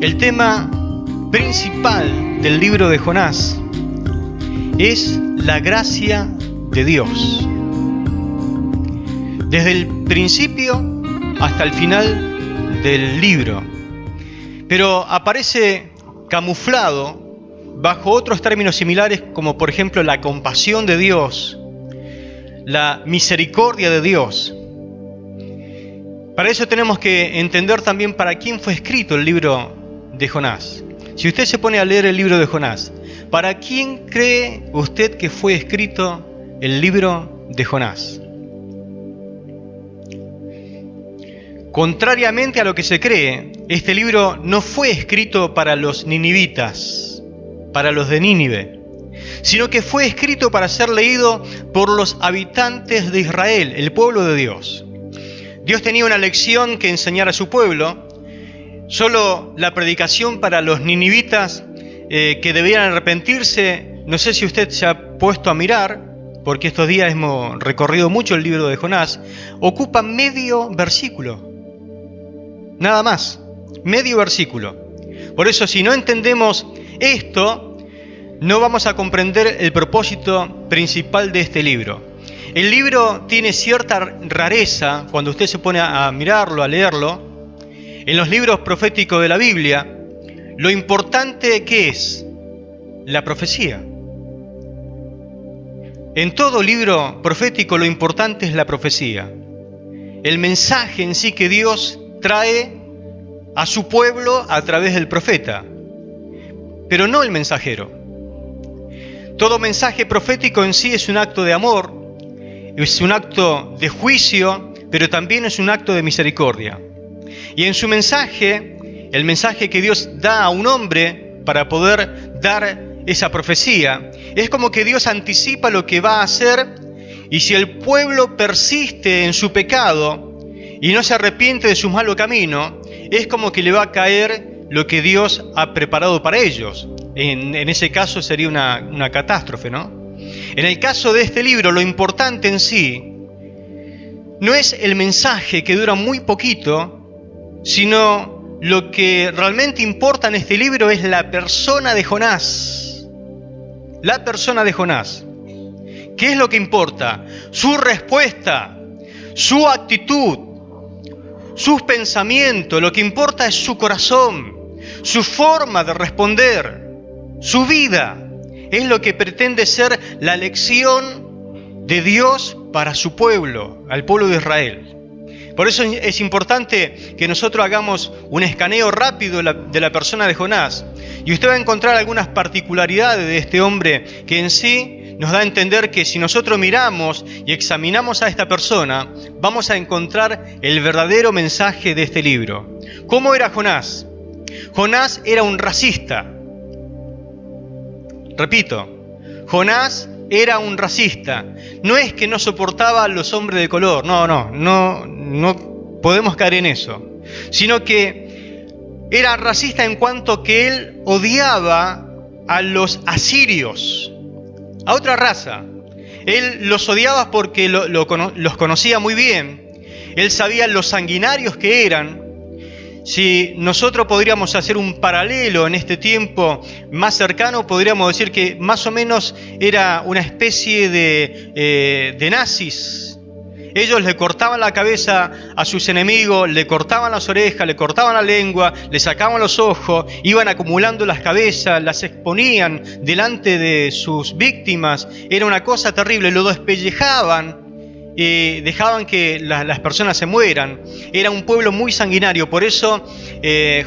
El tema principal del libro de Jonás es la gracia de Dios. Desde el principio hasta el final del libro. Pero aparece camuflado bajo otros términos similares, como por ejemplo la compasión de Dios, la misericordia de Dios. Para eso tenemos que entender también para quién fue escrito el libro de Jonás. Si usted se pone a leer el libro de Jonás, ¿para quién cree usted que fue escrito el libro de Jonás? Contrariamente a lo que se cree, este libro no fue escrito para los ninivitas, para los de Nínive, sino que fue escrito para ser leído por los habitantes de Israel, el pueblo de Dios. Dios tenía una lección que enseñar a su pueblo. Solo la predicación para los ninivitas que debían arrepentirse, no sé si usted se ha puesto a mirar, porque estos días hemos recorrido mucho el libro de Jonás, ocupa medio versículo. Nada más, medio versículo. Por eso, si no entendemos esto, no vamos a comprender el propósito principal de este libro. El libro tiene cierta rareza cuando usted se pone a mirarlo, a leerlo. En los libros proféticos de la Biblia, lo importante que es la profecía. En todo libro profético lo importante es la profecía. El mensaje en sí que Dios trae a su pueblo a través del profeta, pero no el mensajero. Todo mensaje profético en sí es un acto de amor, es un acto de juicio, pero también es un acto de misericordia. Y en su mensaje, el mensaje que Dios da a un hombre para poder dar esa profecía, es como que Dios anticipa lo que va a hacer, y si el pueblo persiste en su pecado y no se arrepiente de su malo camino, es como que le va a caer lo que Dios ha preparado para ellos. En ese caso sería una catástrofe, ¿no? En el caso de este libro, lo importante en sí no es el mensaje, que dura muy poquito, sino lo que realmente importa en este libro es la persona de Jonás. La persona de Jonás. ¿Qué es lo que importa? Su respuesta, su actitud, sus pensamientos. Lo que importa es su corazón, su forma de responder, su vida. Es lo que pretende ser la lección de Dios para su pueblo, al pueblo de Israel. Por eso es importante que nosotros hagamos un escaneo rápido de la persona de Jonás. Y usted va a encontrar algunas particularidades de este hombre que en sí nos da a entender que si nosotros miramos y examinamos a esta persona, vamos a encontrar el verdadero mensaje de este libro. ¿Cómo era Jonás? Jonás era un racista. Repito, Jonás era un racista. No es que no soportaba a los hombres de color, no podemos caer en eso. Sino que era racista en cuanto que él odiaba a los asirios, a otra raza. Él los odiaba porque los conocía muy bien. Él sabía los sanguinarios que eran. Si nosotros podríamos hacer un paralelo en este tiempo más cercano, podríamos decir que más o menos era una especie de nazis. Ellos le cortaban la cabeza a sus enemigos, le cortaban las orejas, le cortaban la lengua, le sacaban los ojos, iban acumulando las cabezas, las exponían delante de sus víctimas. Era una cosa terrible, lo despellejaban. Dejaban que las personas se mueran. Era un pueblo muy sanguinario. Por eso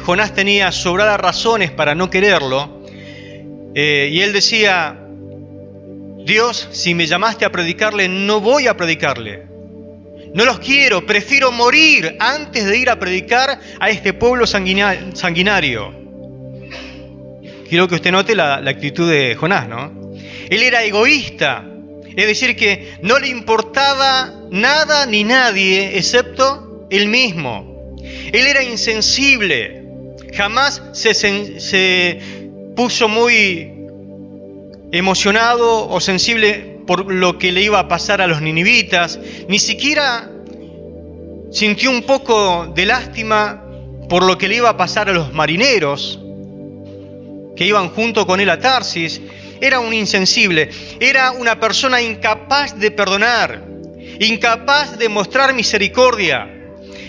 Jonás tenía sobradas razones para no quererlo. Y él decía: Dios, si me llamaste a predicarle, no voy a predicarle. No los quiero, prefiero morir antes de ir a predicar a este pueblo sanguinario. Quiero que usted note la actitud de Jonás, ¿no? Él era egoísta. Es decir, que no le importaba nada ni nadie excepto él mismo. Él era insensible. Jamás se puso muy emocionado o sensible por lo que le iba a pasar a los ninivitas. Ni siquiera sintió un poco de lástima por lo que le iba a pasar a los marineros que iban junto con él a Tarsis. Era un insensible, era una persona incapaz de perdonar, incapaz de mostrar misericordia.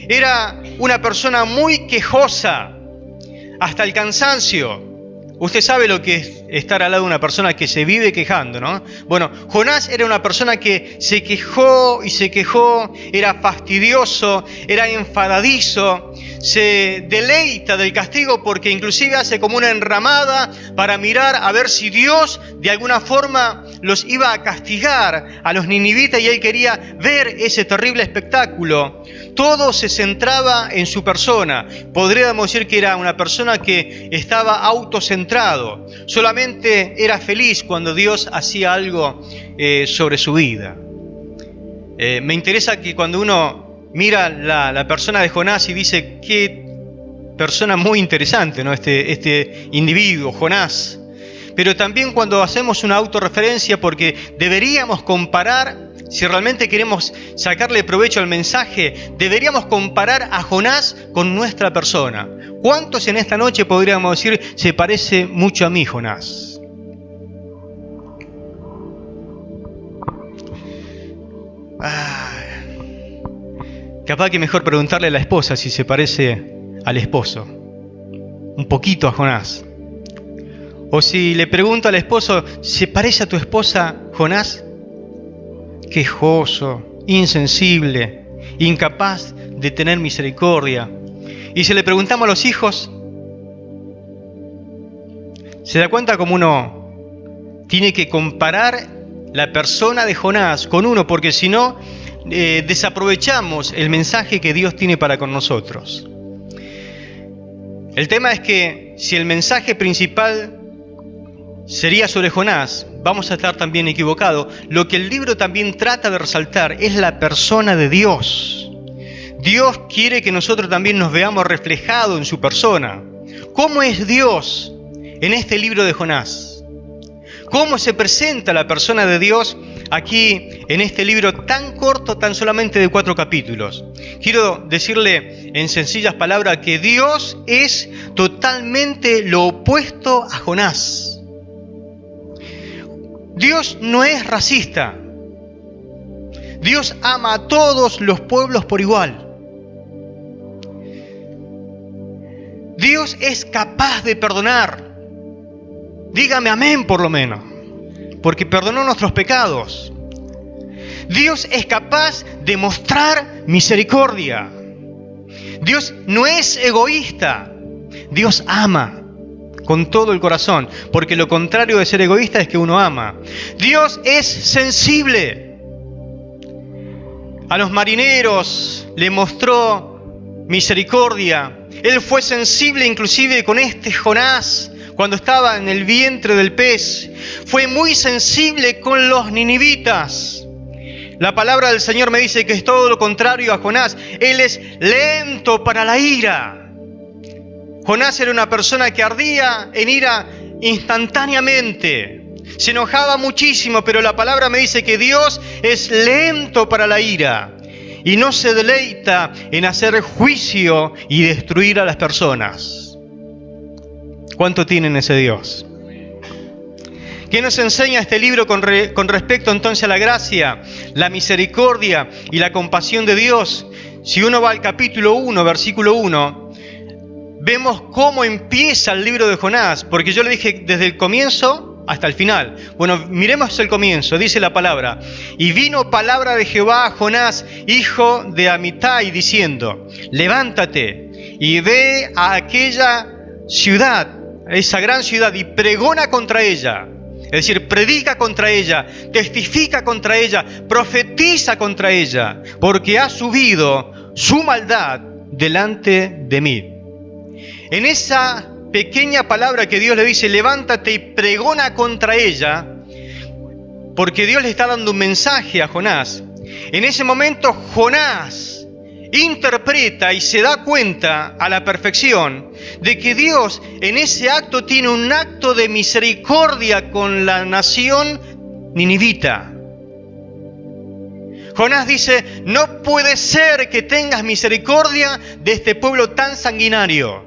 Era una persona muy quejosa, hasta el cansancio. Usted sabe lo que es estar al lado de una persona que se vive quejando, ¿no? Bueno, Jonás era una persona que se quejó y se quejó, era fastidioso, era enfadadizo, se deleita del castigo porque inclusive hace como una enramada para mirar a ver si Dios de alguna forma los iba a castigar a los ninivitas, y él quería ver ese terrible espectáculo. Todo se centraba en su persona. Podríamos decir que era una persona que estaba autocentrado. Solamente era feliz cuando Dios hacía algo sobre su vida. Me interesa que cuando uno mira la persona de Jonás y dice, qué persona muy interesante, ¿no? Este individuo, Jonás. Pero también cuando hacemos una autorreferencia, porque deberíamos comparar. Si realmente queremos sacarle provecho al mensaje, deberíamos comparar a Jonás con nuestra persona. ¿Cuántos en esta noche podríamos decir, se parece mucho a mí, Jonás? Capaz que mejor preguntarle a la esposa si se parece al esposo. Un poquito a Jonás. O si le pregunto al esposo, ¿se parece a tu esposa, Jonás? Quejoso, insensible, incapaz de tener misericordia. Y si le preguntamos a los hijos, ¿se da cuenta cómo uno tiene que comparar la persona de Jonás con uno? Porque si no, desaprovechamos el mensaje que Dios tiene para con nosotros. El tema es que si el mensaje principal sería sobre Jonás, vamos a estar también equivocados. Lo que el libro también trata de resaltar es la persona de Dios. Dios quiere que nosotros también nos veamos reflejados en su persona. ¿Cómo es Dios en este libro de Jonás? ¿Cómo se presenta la persona de Dios aquí en este libro tan corto, tan solamente de 4 capítulos? Quiero decirle en sencillas palabras que Dios es totalmente lo opuesto a Jonás. Dios no es racista. Dios ama a todos los pueblos por igual. Dios es capaz de perdonar. Dígame amén por lo menos, porque perdonó nuestros pecados. Dios es capaz de mostrar misericordia. Dios no es egoísta. Dios ama con todo el corazón, porque lo contrario de ser egoísta es que uno ama. Dios es sensible. A los marineros le mostró misericordia. Él fue sensible inclusive con este Jonás cuando estaba en el vientre del pez. Fue muy sensible con los ninivitas. La palabra del Señor me dice que es todo lo contrario a Jonás. Él es lento para la ira. Jonás era una persona que ardía en ira instantáneamente. Se enojaba muchísimo, pero la palabra me dice que Dios es lento para la ira y no se deleita en hacer juicio y destruir a las personas. ¿Cuánto tienen ese Dios? ¿Qué nos enseña este libro con respecto entonces a la gracia, la misericordia y la compasión de Dios? Si uno va al capítulo 1, versículo 1, vemos cómo empieza el libro de Jonás, porque yo le dije desde el comienzo hasta el final. Bueno, miremos el comienzo, dice la palabra. Y vino palabra de Jehová a Jonás, hijo de Amitai, diciendo, levántate y ve a aquella ciudad, esa gran ciudad, y pregona contra ella. Es decir, predica contra ella, testifica contra ella, profetiza contra ella, porque ha subido su maldad delante de mí. En esa pequeña palabra que Dios le dice, levántate y pregona contra ella, porque Dios le está dando un mensaje a Jonás. En ese momento Jonás interpreta y se da cuenta a la perfección de que Dios en ese acto tiene un acto de misericordia con la nación ninivita. Jonás dice, no puede ser que tengas misericordia de este pueblo tan sanguinario.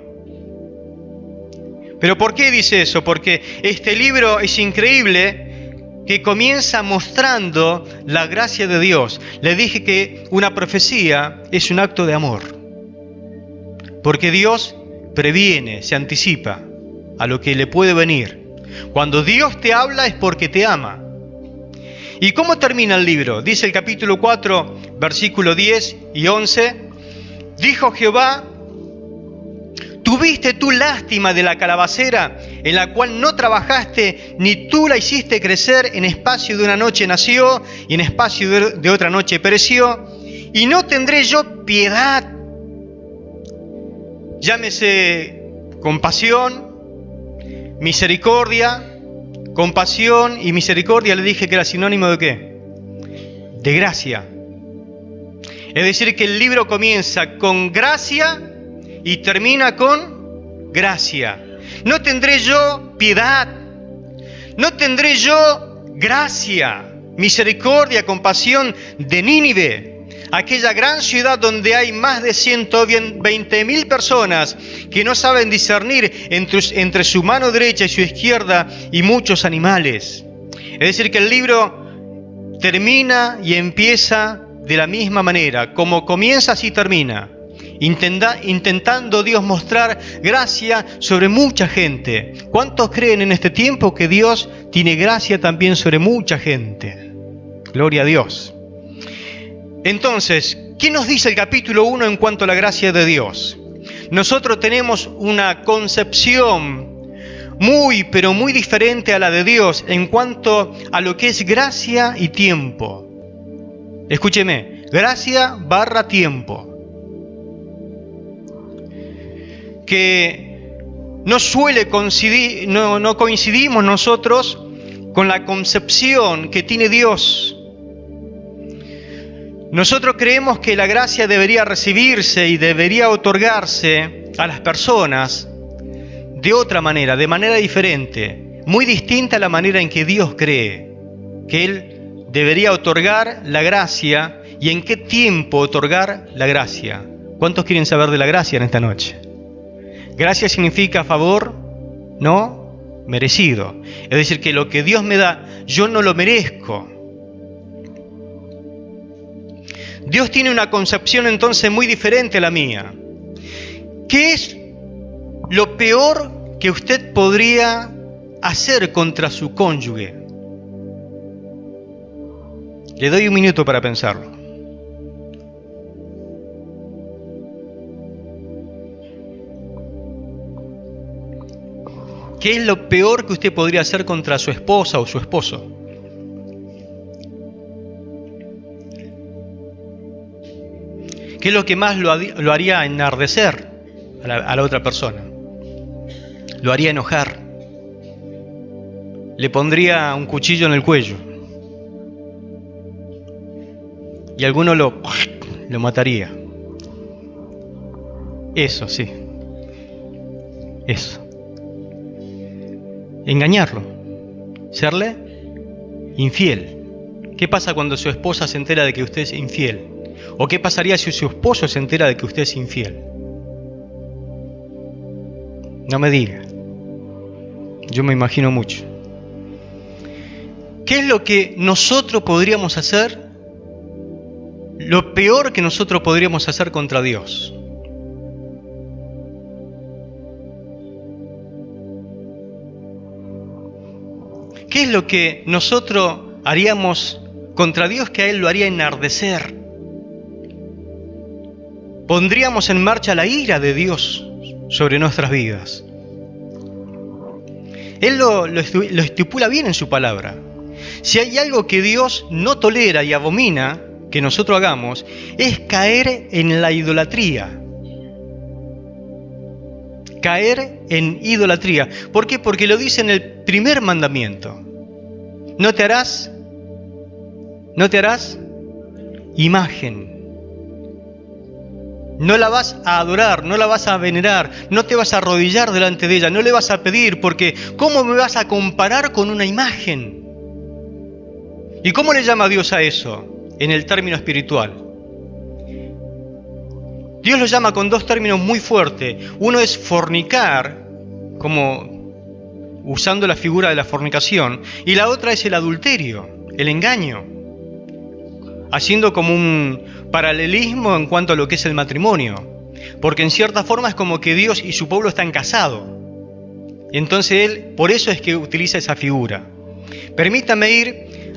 ¿Pero por qué dice eso? Porque este libro es increíble, que comienza mostrando la gracia de Dios. Le dije que una profecía es un acto de amor, porque Dios previene, se anticipa a lo que le puede venir. Cuando Dios te habla es porque te ama. ¿Y cómo termina el libro? Dice el capítulo 4, versículo 10 y 11. Dijo Jehová, ¿tuviste tú lástima de la calabacera en la cual no trabajaste, ni tú la hiciste crecer? En espacio de una noche nació y en espacio de otra noche pereció. ¿Y no tendré yo piedad? Llámese compasión, misericordia. Compasión y misericordia, le dije que era sinónimo ¿de qué? De gracia. Es decir, que el libro comienza con gracia y termina con gracia. No tendré yo piedad, no tendré yo gracia, misericordia, compasión de Nínive, aquella gran ciudad donde hay más de 120.000 personas que no saben discernir entre su mano derecha y su izquierda y muchos animales. Es decir, que el libro termina y empieza de la misma manera. Como comienza, así termina. Intentando Dios mostrar gracia sobre mucha gente. ¿Cuántos creen en este tiempo que Dios tiene gracia también sobre mucha gente? Gloria a Dios. Entonces, ¿qué nos dice el capítulo 1 en cuanto a la gracia de Dios? Nosotros tenemos una concepción muy, pero muy diferente a la de Dios en cuanto a lo que es gracia y tiempo. Escúcheme, gracia barra tiempo. Que no suele coincidir, no coincidimos nosotros con la concepción que tiene Dios. Nosotros creemos que la gracia debería recibirse y debería otorgarse a las personas de otra manera, de manera diferente, muy distinta a la manera en que Dios cree que Él debería otorgar la gracia y en qué tiempo otorgar la gracia. ¿Cuántos quieren saber de la gracia en esta noche? Gracia significa favor, no merecido. Es decir, que lo que Dios me da, yo no lo merezco. Dios tiene una concepción entonces muy diferente a la mía. ¿Qué es lo peor que usted podría hacer contra su cónyuge? Le doy un minuto para pensarlo. ¿Qué es lo peor que usted podría hacer contra su esposa o su esposo? ¿Qué es lo que más lo haría enardecer a la otra persona? Lo haría enojar. Le pondría un cuchillo en el cuello. Y alguno lo mataría. Eso, sí. Eso. Engañarlo. Serle infiel. ¿Qué pasa cuando su esposa se entera de que usted es infiel? ¿O qué pasaría si su esposo se entera de que usted es infiel? No me diga. Yo me imagino mucho. ¿Qué es lo que nosotros podríamos hacer? Lo peor que nosotros podríamos hacer contra Dios. ¿Qué es lo que nosotros haríamos contra Dios que a Él lo haría enardecer? Pondríamos en marcha la ira de Dios sobre nuestras vidas. Él lo estipula bien en su palabra. Si hay algo que Dios no tolera y abomina que nosotros hagamos, es caer en la idolatría. Caer en idolatría. ¿Por qué? Porque lo dice en el primer mandamiento. No te harás imagen. No la vas a adorar, no la vas a venerar, no te vas a arrodillar delante de ella, no le vas a pedir, porque ¿cómo me vas a comparar con una imagen? ¿Y cómo le llama Dios a eso? en el término espiritual. Dios lo llama con dos términos muy fuertes. Uno es fornicar, como usando la figura de la fornicación, y la otra es el adulterio, el engaño, haciendo como un paralelismo en cuanto a lo que es el matrimonio. Porque en cierta forma es como que Dios y su pueblo están casados. Entonces Él, por eso es que utiliza esa figura. Permítame ir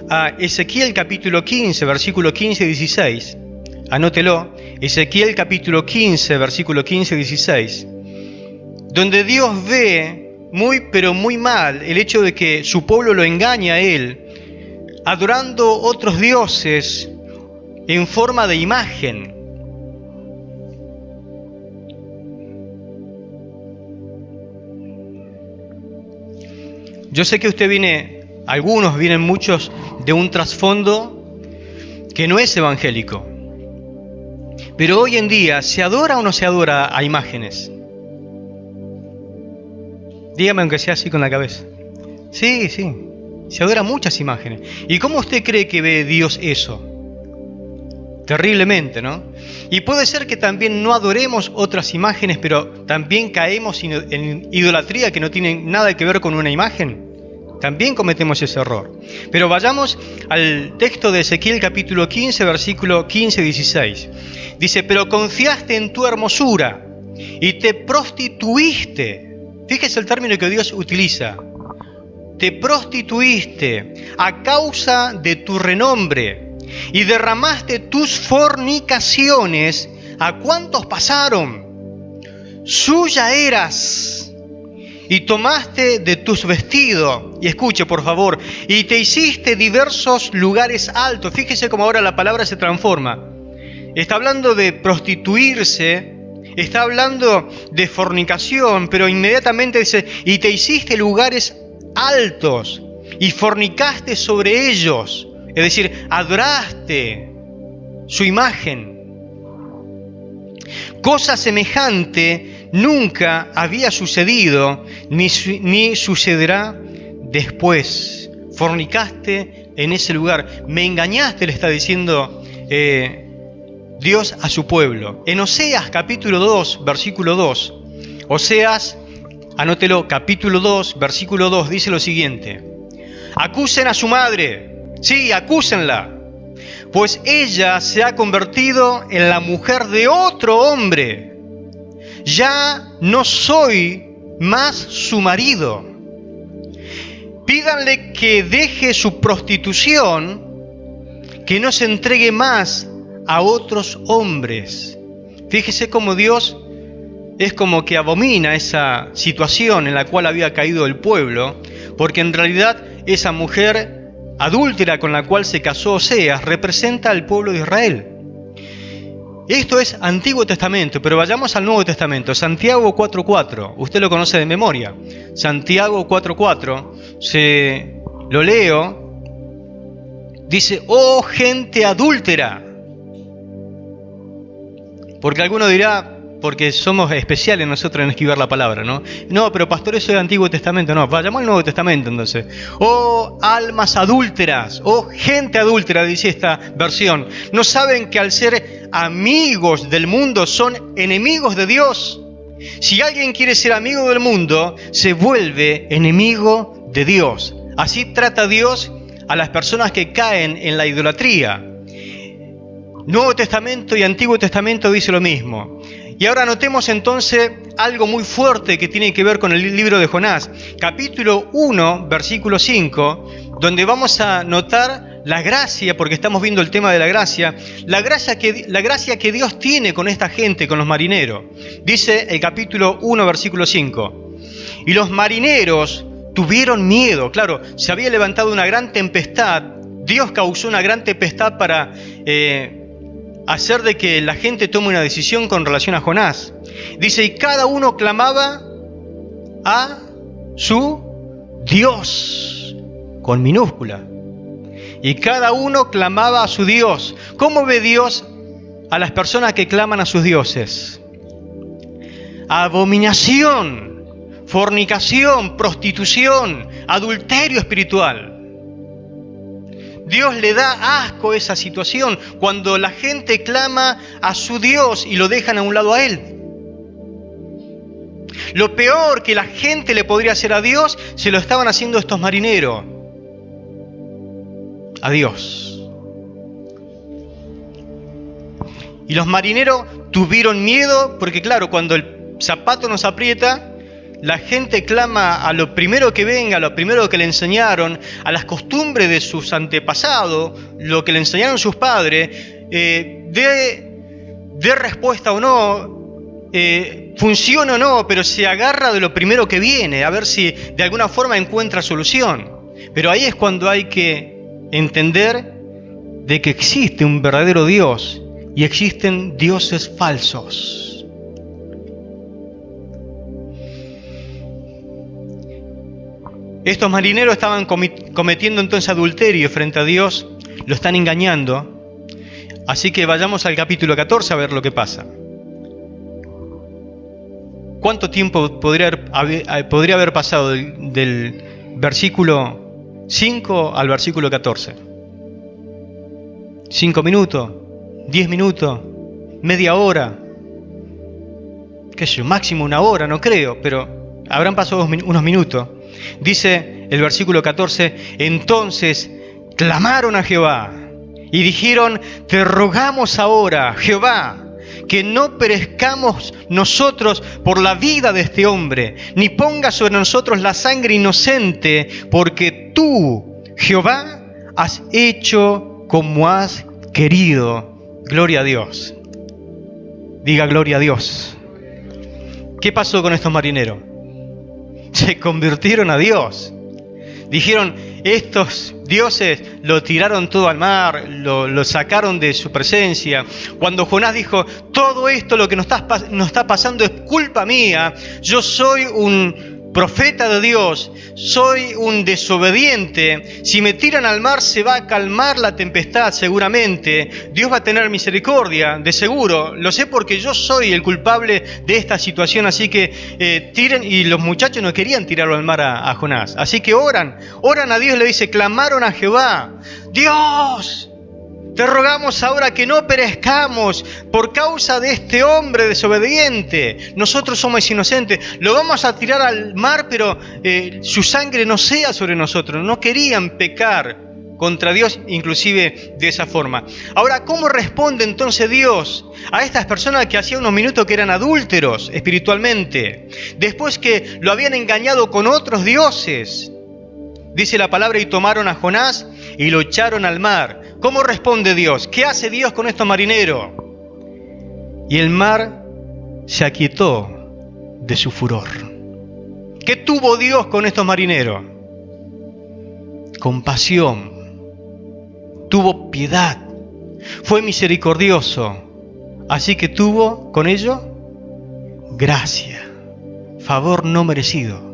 a Ezequiel capítulo 15, versículo 15 y 16. Anótelo. Ezequiel capítulo 15, versículo 15 y 16. Donde Dios ve muy, pero muy mal el hecho de que su pueblo lo engaña a Él, adorando otros dioses en forma de imagen. Yo sé que algunos vienen muchos de un trasfondo que no es evangélico. Pero hoy en día, ¿se adora o no se adora a imágenes? Dígame aunque sea así con la cabeza. Sí, se adora muchas imágenes. ¿Y cómo usted cree que ve Dios eso? Terriblemente, ¿no? Y puede ser que también no adoremos otras imágenes, pero también caemos en idolatría que no tiene nada que ver con una imagen. También cometemos ese error. Pero vayamos al texto de Ezequiel capítulo 15, versículo 15-16. Dice, pero confiaste en tu hermosura y te prostituiste. Fíjese el término que Dios utiliza. Te prostituiste a causa de tu renombre y derramaste tus fornicaciones. ¿A cuántos pasaron? Suya eras y tomaste de tus vestidos. Y escuche por favor, y te hiciste diversos lugares altos. Fíjese cómo ahora la palabra se transforma. Está hablando de prostituirse, está hablando de fornicación, pero inmediatamente dice, y te hiciste lugares altos y fornicaste sobre ellos. Es decir, adoraste su imagen. Cosa semejante nunca había sucedido, ni sucederá después. Fornicaste en ese lugar. Me engañaste, le está diciendo Dios a su pueblo. En Oseas capítulo 2, versículo 2. Oseas, anótelo, capítulo 2, versículo 2, dice lo siguiente. Acusen a su madre. Sí, acúsenla, pues ella se ha convertido en la mujer de otro hombre. Ya no soy más su marido. Pídanle que deje su prostitución, que no se entregue más a otros hombres. Fíjese cómo Dios es como que abomina esa situación en la cual había caído el pueblo, porque en realidad esa mujer adúltera con la cual se casó Oseas representa al pueblo de Israel. Esto es Antiguo Testamento, pero vayamos al Nuevo Testamento. Santiago 4.4, usted lo conoce de memoria. Santiago 4.4, lo leo, dice, oh gente adúltera. Porque alguno dirá, porque somos especiales nosotros en escribir la palabra, ¿no? No, pero pastor, eso es Antiguo Testamento. No, vayamos al Nuevo Testamento entonces. Oh almas adúlteras, oh gente adúltera, dice esta versión. ¿No saben que al ser amigos del mundo son enemigos de Dios? Si alguien quiere ser amigo del mundo, se vuelve enemigo de Dios. Así trata Dios a las personas que caen en la idolatría. Nuevo Testamento y Antiguo Testamento dice lo mismo. Y ahora notemos entonces algo muy fuerte que tiene que ver con el libro de Jonás. Capítulo 1, versículo 5, donde vamos a notar la gracia, porque estamos viendo el tema de la gracia que Dios tiene con esta gente, con los marineros. Dice el capítulo 1, versículo 5. Y los marineros tuvieron miedo. Claro, se había levantado una gran tempestad. Dios causó una gran tempestad para hacer de que la gente tome una decisión con relación a Jonás. Dice, y cada uno clamaba a su Dios, con minúscula. Y cada uno clamaba a su Dios. ¿Cómo ve Dios a las personas que claman a sus dioses? Abominación, fornicación, prostitución, adulterio espiritual. Dios le da asco a esa situación cuando la gente clama a su Dios y lo dejan a un lado a Él. Lo peor que la gente le podría hacer a Dios, se lo estaban haciendo estos marineros. A Dios. Y los marineros tuvieron miedo porque, claro, cuando el zapato nos aprieta, la gente clama a lo primero que venga, a lo primero que le enseñaron, a las costumbres de sus antepasados, lo que le enseñaron sus padres, de respuesta o no, funciona o no, pero se agarra de lo primero que viene, a ver si de alguna forma encuentra solución. Pero ahí es cuando hay que entender de que existe un verdadero Dios y existen dioses falsos. Estos marineros estaban cometiendo entonces adulterio frente a Dios, lo están engañando. Así que vayamos al capítulo 14 a ver lo que pasa. ¿Cuánto tiempo podría haber pasado del versículo 5 al versículo 14? ¿5 minutos? ¿10 minutos? ¿Media hora? ¿Qué sé yo? Máximo una hora, no creo, pero habrán pasado unos minutos. Dice el versículo 14, entonces clamaron a Jehová y dijeron, te rogamos ahora, Jehová, que no perezcamos nosotros por la vida de este hombre, ni pongas sobre nosotros la sangre inocente, porque tú, Jehová, has hecho como has querido. Gloria a Dios. Diga gloria a Dios. ¿Qué pasó con estos marineros? Se convirtieron a Dios. Dijeron, estos dioses lo tiraron todo al mar, lo sacaron de su presencia. Cuando Jonás dijo, todo esto lo que nos está pasando es culpa mía, yo soy un profeta de Dios, soy un desobediente, si me tiran al mar se va a calmar la tempestad seguramente, Dios va a tener misericordia, de seguro, lo sé porque yo soy el culpable de esta situación, así que tiren, y los muchachos no querían tirarlo al mar a Jonás, así que oran a Dios, le dice, clamaron a Jehová, Dios, te rogamos ahora que no perezcamos por causa de este hombre desobediente. Nosotros somos inocentes. Lo vamos a tirar al mar, pero su sangre no sea sobre nosotros. No querían pecar contra Dios, inclusive de esa forma. Ahora, ¿cómo responde entonces Dios a estas personas que hacía unos minutos que eran adúlteros espiritualmente? Después que lo habían engañado con otros dioses. Dice la palabra, y tomaron a Jonás y lo echaron al mar. ¿Cómo responde Dios? ¿Qué hace Dios con estos marineros? Y el mar se aquietó de su furor. ¿Qué tuvo Dios con estos marineros? Compasión. Tuvo piedad. Fue misericordioso. Así que tuvo con ellos gracia. Favor no merecido.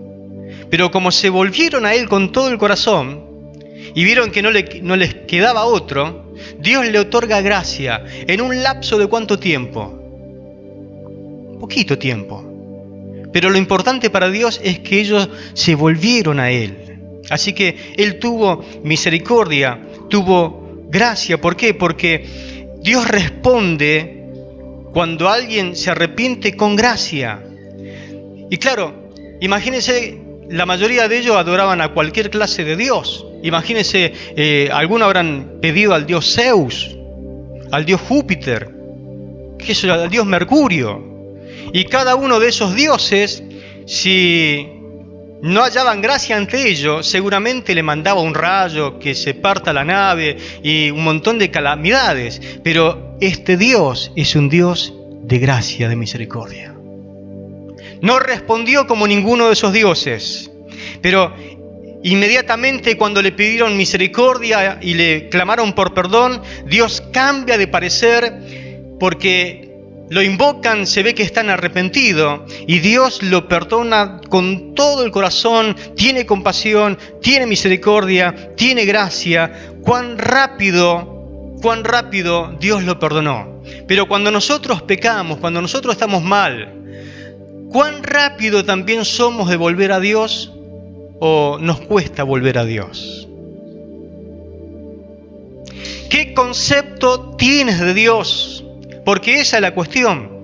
Pero como se volvieron a Él con todo el corazón y vieron que no les quedaba otro, Dios le otorga gracia en un lapso de ¿cuánto tiempo? Poquito tiempo. Pero lo importante para Dios es que ellos se volvieron a Él. Así que Él tuvo misericordia, tuvo gracia. ¿Por qué? Porque Dios responde cuando alguien se arrepiente con gracia. Y claro, imagínense, la mayoría de ellos adoraban a cualquier clase de dios. Imagínense, algunos habrán pedido al dios Zeus, al dios Júpiter, al dios Mercurio. Y cada uno de esos dioses, si no hallaban gracia ante ellos, seguramente le mandaba un rayo, que se parta la nave y un montón de calamidades. Pero este Dios es un Dios de gracia, de misericordia. No respondió como ninguno de esos dioses, pero inmediatamente cuando le pidieron misericordia y le clamaron por perdón, Dios cambia de parecer porque lo invocan, se ve que están arrepentidos y Dios lo perdona con todo el corazón, tiene compasión, tiene misericordia, tiene gracia. Cuán rápido Dios lo perdonó. Pero cuando nosotros pecamos, cuando nosotros estamos mal, ¿cuán rápido también somos de volver a Dios o nos cuesta volver a Dios? ¿Qué concepto tienes de Dios? Porque esa es la cuestión.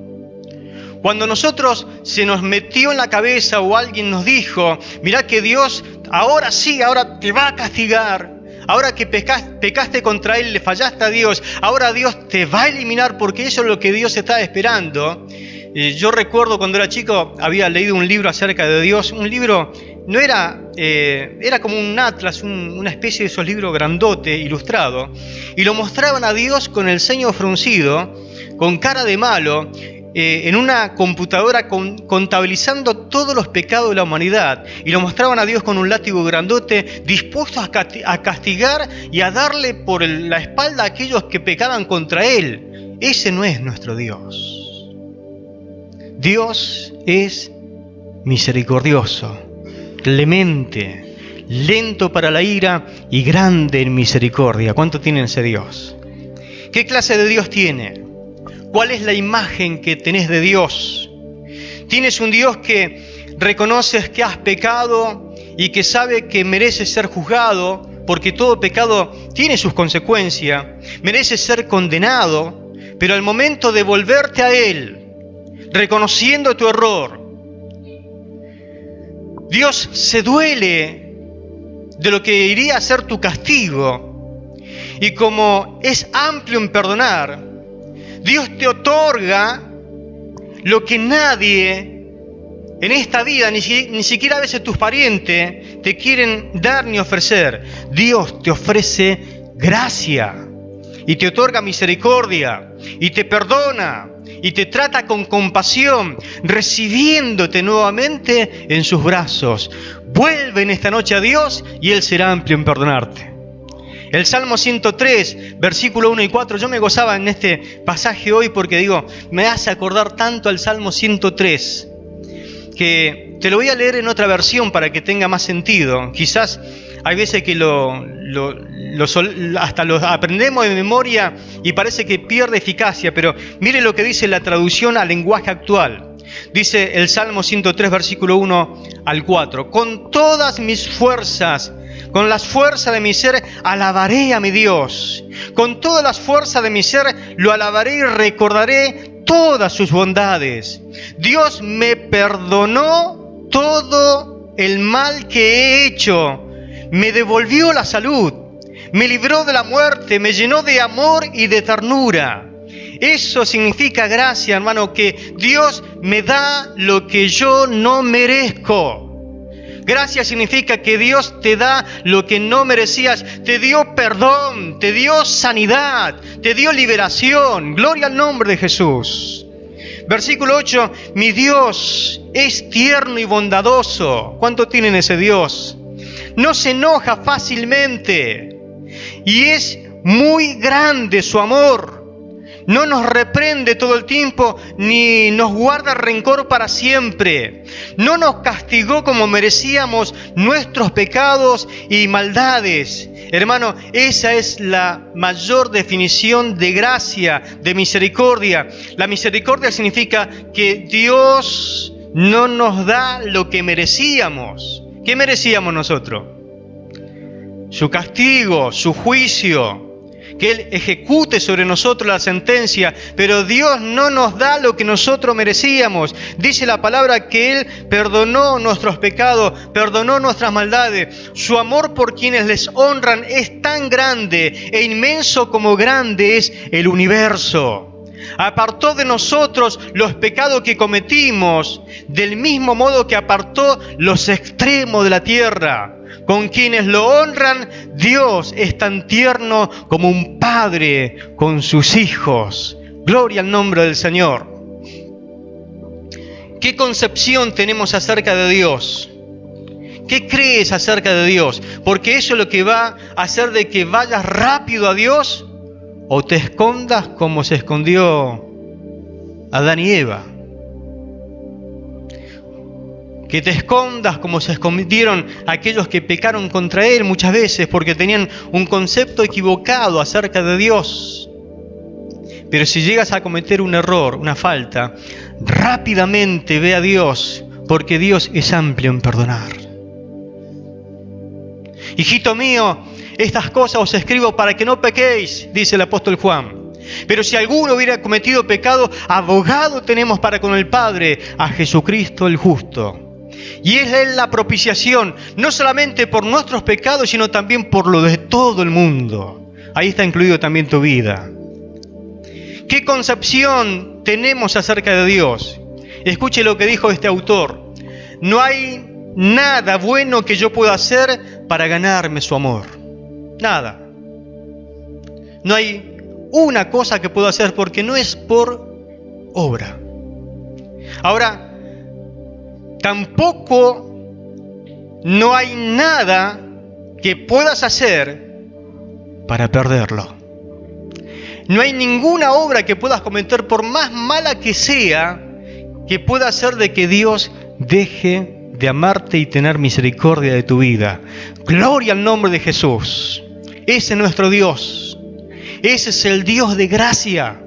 Cuando nosotros se nos metió en la cabeza o alguien nos dijo, mirá que Dios ahora sí, ahora te va a castigar, ahora que pecaste contra Él, le fallaste a Dios, ahora Dios te va a eliminar porque eso es lo que Dios está esperando. Yo recuerdo cuando era chico, había leído un libro acerca de Dios, un libro, no era, era como un atlas, una especie de esos libros grandote, ilustrado, y lo mostraban a Dios con el ceño fruncido, con cara de malo, en una computadora contabilizando todos los pecados de la humanidad, y lo mostraban a Dios con un látigo grandote, dispuesto a castigar y a darle por la espalda a aquellos que pecaban contra Él. Ese no es nuestro Dios. Dios es misericordioso, clemente, lento para la ira y grande en misericordia. ¿Cuánto tiene ese Dios? ¿Qué clase de Dios tiene? ¿Cuál es la imagen que tenés de Dios? ¿Tienes un Dios que reconoces que has pecado y que sabe que mereces ser juzgado, porque todo pecado tiene sus consecuencias, mereces ser condenado, pero al momento de volverte a Él, reconociendo tu error, Dios se duele de lo que iría a ser tu castigo, y como es amplio en perdonar, Dios te otorga lo que nadie en esta vida, ni siquiera a veces tus parientes, te quieren dar ni ofrecer. Dios te ofrece gracia y te otorga misericordia y te perdona y te trata con compasión, recibiéndote nuevamente en sus brazos. Vuelve en esta noche a Dios y Él será amplio en perdonarte. El Salmo 103, versículo 1 y 4, yo me gozaba en este pasaje hoy porque digo, me hace acordar tanto al Salmo 103, que te lo voy a leer en otra versión para que tenga más sentido. Quizás hay veces que hasta lo aprendemos de memoria y parece que pierde eficacia, pero mire lo que dice la traducción al lenguaje actual. Dice el Salmo 103, versículo 1 al 4, con todas mis fuerzas, con las fuerzas de mi ser, alabaré a mi Dios. Con todas las fuerzas de mi ser, lo alabaré y recordaré todas sus bondades. Dios me perdonó todo el mal que he hecho. Me devolvió la salud. Me libró de la muerte. Me llenó de amor y de ternura. Eso significa gracia, hermano, que Dios me da lo que yo no merezco. Gracia significa que Dios te da lo que no merecías. Te dio perdón, te dio sanidad, te dio liberación. Gloria al nombre de Jesús. Versículo 8, mi Dios es tierno y bondadoso. ¿Cuánto tienen ese Dios? No se enoja fácilmente y es muy grande su amor. No nos reprende todo el tiempo, ni nos guarda rencor para siempre. No nos castigó como merecíamos nuestros pecados y maldades. Hermano, esa es la mayor definición de gracia, de misericordia. La misericordia significa que Dios no nos da lo que merecíamos. ¿Qué merecíamos nosotros? Su castigo, su juicio. Que Él ejecute sobre nosotros la sentencia, pero Dios no nos da lo que nosotros merecíamos. Dice la palabra que Él perdonó nuestros pecados, perdonó nuestras maldades. Su amor por quienes les honran es tan grande e inmenso como grande es el universo. Apartó de nosotros los pecados que cometimos, del mismo modo que apartó los extremos de la tierra. Con quienes lo honran, Dios es tan tierno como un padre con sus hijos. Gloria al nombre del Señor. ¿Qué concepción tenemos acerca de Dios? ¿Qué crees acerca de Dios? Porque eso es lo que va a hacer de que vayas rápido a Dios o te escondas como se escondió Adán y Eva. Que te escondas como se escondieron aquellos que pecaron contra Él muchas veces porque tenían un concepto equivocado acerca de Dios. Pero si llegas a cometer un error, una falta, rápidamente ve a Dios porque Dios es amplio en perdonar. Hijito mío, estas cosas os escribo para que no pequéis, dice el apóstol Juan. Pero si alguno hubiera cometido pecado, abogado tenemos para con el Padre, a Jesucristo el justo. Y es Él la propiciación, no solamente por nuestros pecados, sino también por lo de todo el mundo. Ahí está incluido también tu vida. ¿Qué concepción tenemos acerca de Dios? Escuche lo que dijo este autor. No hay nada bueno que yo pueda hacer para ganarme su amor. Nada. No hay una cosa que puedo hacer porque no es por obra. Ahora, tampoco no hay nada que puedas hacer para perderlo. No hay ninguna obra que puedas cometer, por más mala que sea, que pueda hacer de que Dios deje de amarte y tener misericordia de tu vida. Gloria al nombre de Jesús. Ese es nuestro Dios. Ese es el Dios de gracia.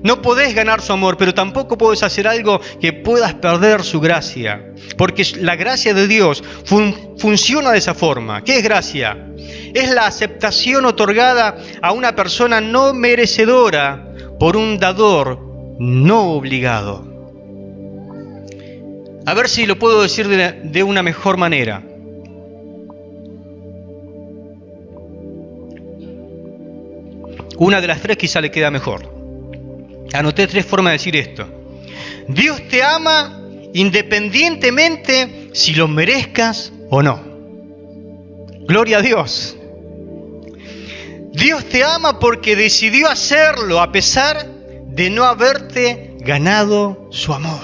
No podés ganar su amor, pero tampoco podés hacer algo que puedas perder su gracia. Porque la gracia de Dios funciona de esa forma. ¿Qué es gracia? Es la aceptación otorgada a una persona no merecedora por un dador no obligado. A ver si lo puedo decir de una mejor manera. Una de las tres quizá le queda mejor. Anoté 3 formas de decir esto. Dios te ama independientemente si lo merezcas o no. Gloria a Dios. Dios te ama porque decidió hacerlo a pesar de no haberte ganado su amor.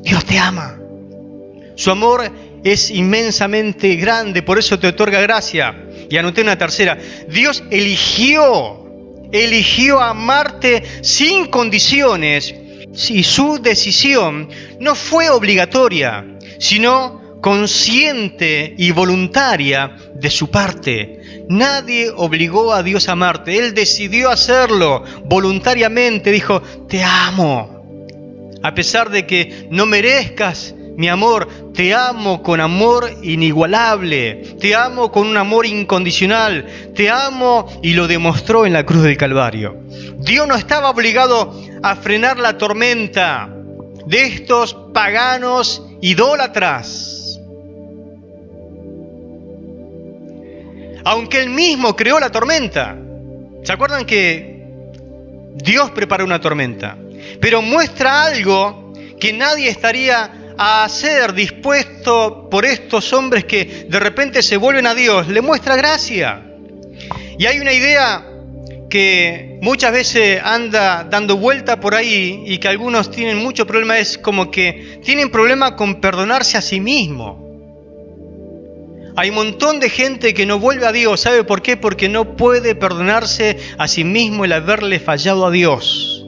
Dios te ama. Su amor es inmensamente grande, por eso te otorga gracia. Y anoté una tercera. Dios eligió amarte sin condiciones, y su decisión no fue obligatoria, sino consciente y voluntaria de su parte. Nadie obligó a Dios a amarte, Él decidió hacerlo voluntariamente, dijo, te amo. A pesar de que no merezcas mi amor, te amo con amor inigualable, te amo con un amor incondicional, te amo y lo demostró en la cruz del Calvario. Dios no estaba obligado a frenar la tormenta de estos paganos idólatras. Aunque Él mismo creó la tormenta. ¿Se acuerdan que Dios preparó una tormenta? Pero muestra algo que nadie estaría a hacer dispuesto por estos hombres que de repente se vuelven a Dios. Le muestra gracia. Y hay una idea que muchas veces anda dando vuelta por ahí y que algunos tienen mucho problema, es como que tienen problema con perdonarse a sí mismo. Hay un montón de gente que no vuelve a Dios. ¿Sabe por qué? Porque no puede perdonarse a sí mismo el haberle fallado a Dios.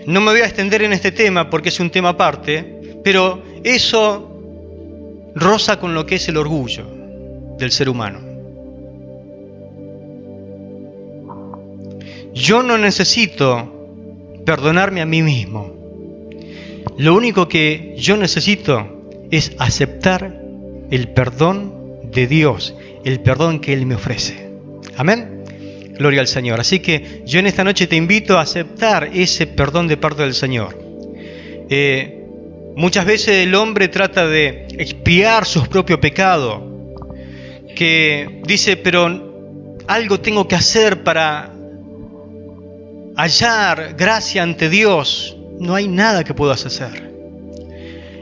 No me voy a extender en este tema porque es un tema aparte, pero eso roza con lo que es el orgullo del ser humano. Yo no necesito perdonarme a mí mismo. Lo único que yo necesito es aceptar el perdón de Dios, el perdón que Él me ofrece. Amén. Gloria al Señor. Así que yo en esta noche te invito a aceptar ese perdón de parte del Señor. Muchas veces el hombre trata de expiar sus propios pecados, que dice, pero algo tengo que hacer para hallar gracia ante Dios. No hay nada que puedas hacer.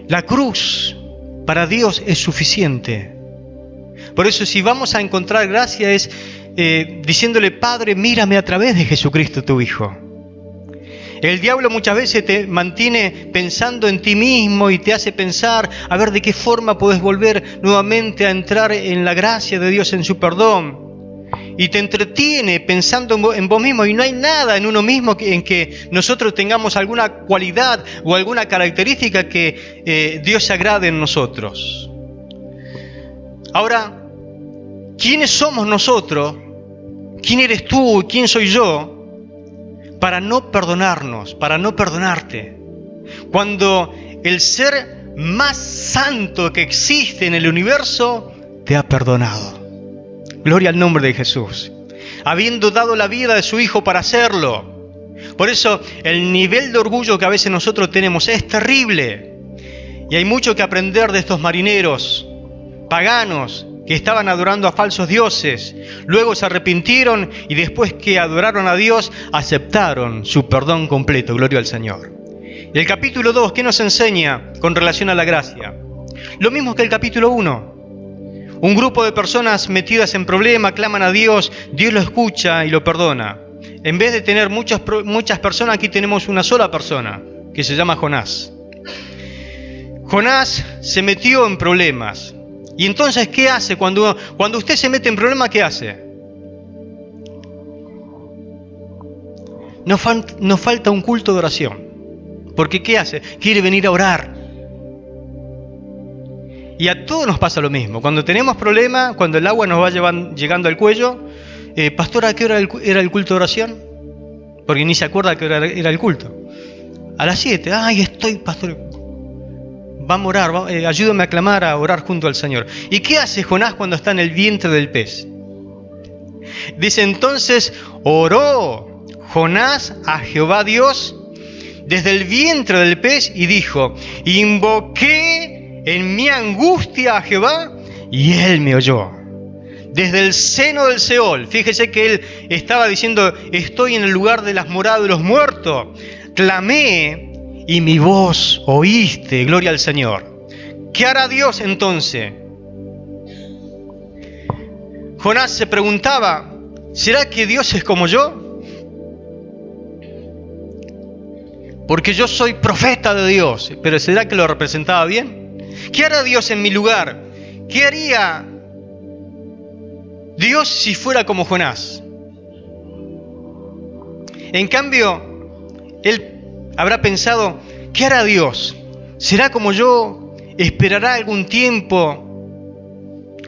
La cruz para Dios es suficiente. Por eso si vamos a encontrar gracia es diciéndole, Padre, mírame a través de Jesucristo tu Hijo. El diablo muchas veces te mantiene pensando en ti mismo y te hace pensar a ver de qué forma podés volver nuevamente a entrar en la gracia de Dios, en su perdón. Y te entretiene pensando en vos mismo, y no hay nada en uno mismo en que nosotros tengamos alguna cualidad o alguna característica que Dios se agrade en nosotros. Ahora, ¿quiénes somos nosotros? ¿Quién eres tú? ¿Quién soy yo? Para no perdonarnos, para no perdonarte. Cuando el ser más santo que existe en el universo, te ha perdonado. Gloria al nombre de Jesús. Habiendo dado la vida de su Hijo para hacerlo. Por eso el nivel de orgullo que a veces nosotros tenemos es terrible. Y hay mucho que aprender de estos marineros paganos que estaban adorando a falsos dioses. Luego se arrepintieron y después que adoraron a Dios, aceptaron su perdón completo. Gloria al Señor. Y el capítulo 2, ¿qué nos enseña con relación a la gracia? Lo mismo que el capítulo 1. Un grupo de personas metidas en problemas claman a Dios, Dios lo escucha y lo perdona. En vez de tener muchas personas, aquí tenemos una sola persona, que se llama Jonás. Jonás se metió en problemas. Y entonces, ¿qué hace? Cuando usted se mete en problemas, ¿qué hace? Nos falta un culto de oración. Porque ¿qué hace? Quiere venir a orar. Y a todos nos pasa lo mismo. Cuando tenemos problemas, cuando el agua nos va llegando al cuello, pastor, ¿a qué hora era el culto de oración? Porque ni se acuerda a qué hora era el culto. A las 7. Ay, estoy, pastor. Vamos a orar, ayúdame a clamar, a orar junto al Señor. ¿Y qué hace Jonás cuando está en el vientre del pez? Dice, entonces oró Jonás a Jehová Dios desde el vientre del pez y dijo, invoqué en mi angustia a Jehová y él me oyó. Desde el seno del Seol, fíjese que él estaba diciendo, estoy en el lugar de las moradas de los muertos. Clamé y mi voz oíste, gloria al Señor. ¿Qué hará Dios entonces? Jonás se preguntaba, ¿será que Dios es como yo? Porque yo soy profeta de Dios, pero ¿será que lo representaba bien? ¿Qué hará Dios en mi lugar? ¿Qué haría Dios si fuera como Jonás? En cambio, él habrá pensado, ¿qué hará Dios? ¿Será como yo? ¿Esperará algún tiempo?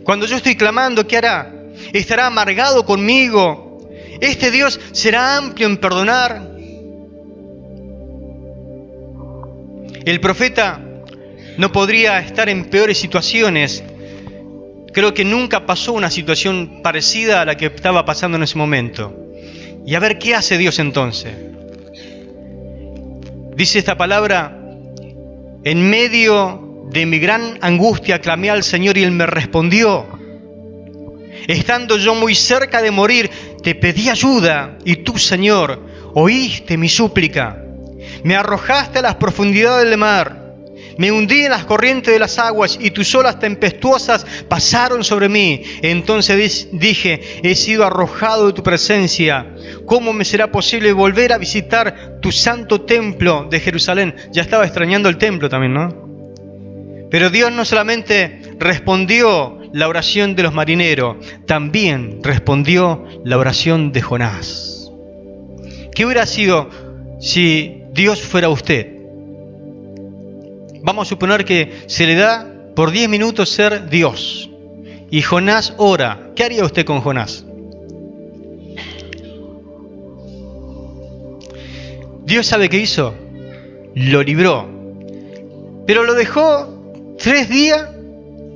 Cuando yo estoy clamando, ¿qué hará? ¿Estará amargado conmigo? ¿Este Dios será amplio en perdonar? El profeta no podría estar en peores situaciones. Creo que nunca pasó una situación parecida a la que estaba pasando en ese momento. Y a ver, ¿qué hace Dios entonces? Dice esta palabra, en medio de mi gran angustia clamé al Señor y Él me respondió. Estando yo muy cerca de morir, te pedí ayuda y tú, Señor, oíste mi súplica. Me arrojaste a las profundidades del mar, me hundí en las corrientes de las aguas y tus olas tempestuosas pasaron sobre mí. Entonces dije, he sido arrojado de tu presencia. ¿Cómo me será posible volver a visitar tu santo templo de Jerusalén? Ya estaba extrañando el templo también, ¿no? Pero Dios no solamente respondió la oración de los marineros, también respondió la oración de Jonás. ¿Qué hubiera sido si Dios fuera usted? Vamos a suponer que se le da por 10 minutos ser Dios. Y Jonás ora. ¿Qué haría usted con Jonás? Dios sabe qué hizo. Lo libró. Pero lo dejó 3 días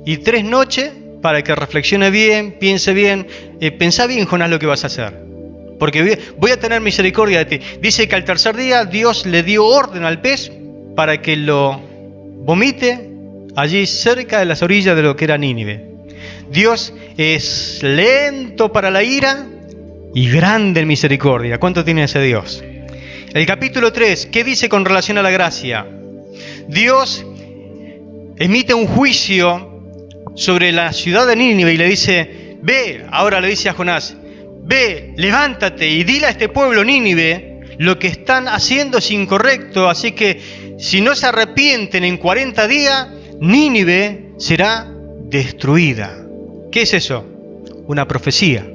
y 3 noches para que reflexione bien, piense bien. Pensá bien, Jonás, lo que vas a hacer. Porque voy a tener misericordia de ti. Dice que al tercer día Dios le dio orden al pez para que lo vomite allí cerca de las orillas de lo que era Nínive. Dios es lento para la ira y grande en misericordia. ¿Cuánto tiene ese Dios? El capítulo 3, ¿qué dice con relación a la gracia? Dios emite un juicio sobre la ciudad de Nínive y le dice, ve, ahora le dice a Jonás, ve, levántate y dile a este pueblo Nínive, lo que están haciendo es incorrecto, así que si no se arrepienten en 40 días, Nínive será destruida. ¿Qué es eso? Una profecía.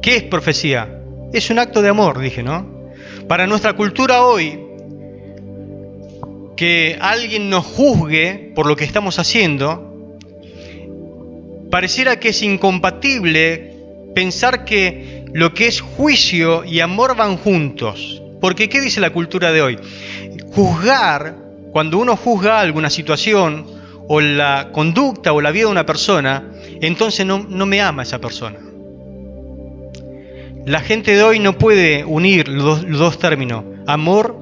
¿Qué es profecía? Es un acto de amor, dije, ¿no? Para nuestra cultura hoy, que alguien nos juzgue por lo que estamos haciendo, pareciera que es incompatible pensar que lo que es juicio y amor van juntos. Porque ¿qué dice la cultura de hoy? Juzgar cuando uno juzga alguna situación o la conducta o la vida de una persona, entonces no me ama esa persona. La gente de hoy no puede unir los dos términos, amor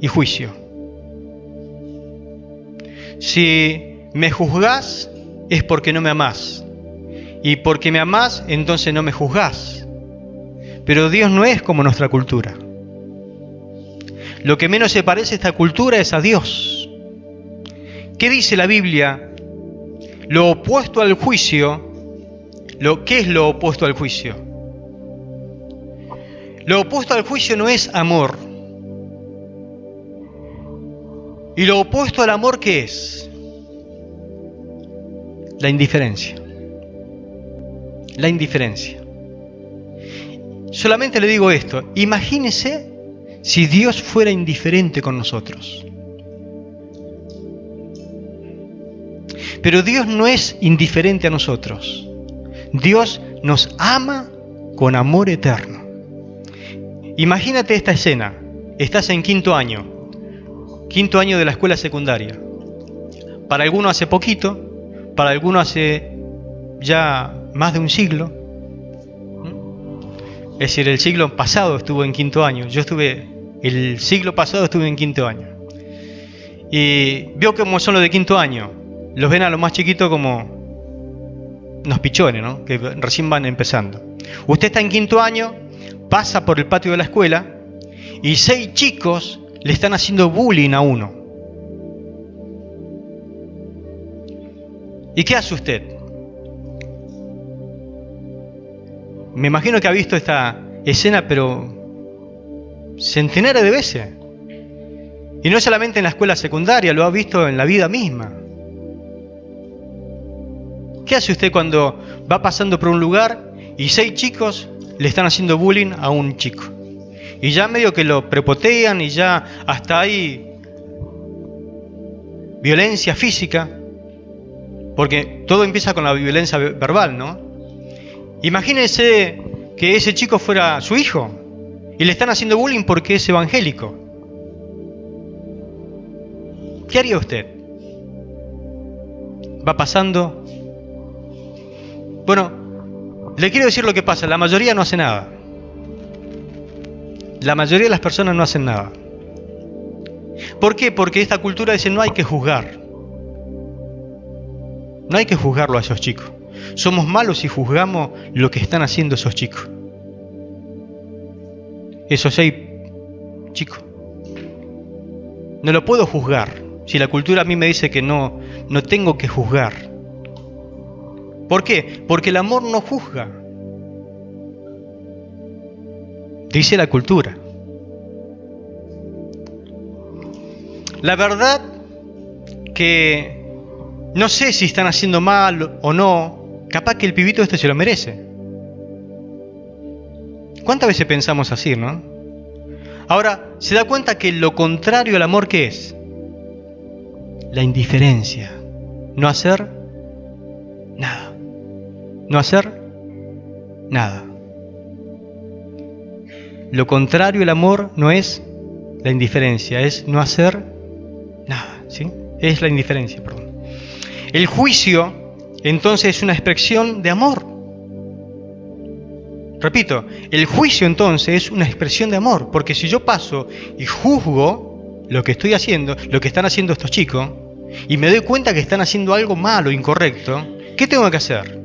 y juicio. Si me juzgás es porque no me amás. Y porque me amás, entonces no me juzgás. Pero Dios no es como nuestra cultura. Lo que menos se parece a esta cultura es a Dios. ¿Qué dice la Biblia? Lo opuesto al juicio. ¿Qué es lo opuesto al juicio? Lo opuesto al juicio no es amor. ¿Y lo opuesto al amor qué es? La indiferencia. La indiferencia. Solamente le digo esto, imagínese si Dios fuera indiferente con nosotros. Pero Dios no es indiferente a nosotros. Dios nos ama con amor eterno. Imagínate esta escena. Estás en quinto año de la escuela secundaria. Para algunos hace poquito, para algunos hace ya más de un siglo. Es decir, el siglo pasado estuvo en quinto año. El siglo pasado estuve en quinto año. Y veo cómo son los de quinto año. Los ven a los más chiquitos como unos pichones, ¿no? Que recién van empezando. Usted está en quinto año, pasa por el patio de la escuela y 6 chicos le están haciendo bullying a uno. ¿Y qué hace usted? Me imagino que ha visto esta escena, pero centenares de veces. Y no solamente en la escuela secundaria, lo ha visto en la vida misma. ¿Qué hace usted cuando va pasando por un lugar y 6 chicos le están haciendo bullying a un chico? Y ya medio que lo prepotean y ya hasta hay violencia física, porque todo empieza con la violencia verbal, ¿no? Imagínese que ese chico fuera su hijo y le están haciendo bullying porque es evangélico. ¿Qué haría usted? Va pasando. Bueno, le quiero decir lo que pasa. La mayoría no hace nada. La mayoría de las personas no hacen nada. ¿Por qué? Porque esta cultura dice no hay que juzgar. No hay que juzgarlo a esos chicos. Somos malos si juzgamos lo que están haciendo esos chicos. Esos 6 chicos. No lo puedo juzgar. Si la cultura a mí me dice que no tengo que juzgar. ¿Por qué? Porque el amor no juzga. Dice la cultura. La verdad que no sé si están haciendo mal o no. Capaz que el pibito este se lo merece. ¿Cuántas veces pensamos así, no? Ahora, ¿se da cuenta que lo contrario al amor qué es? La indiferencia. No hacer nada. No hacer nada. Lo contrario al amor no es la indiferencia, es no hacer nada, ¿sí? Es la indiferencia, perdón. El juicio, entonces, es una expresión de amor. Repito, el juicio entonces es una expresión de amor, porque si yo paso y juzgo lo que estoy haciendo, lo que están haciendo estos chicos, y me doy cuenta que están haciendo algo malo, incorrecto, ¿qué tengo que hacer?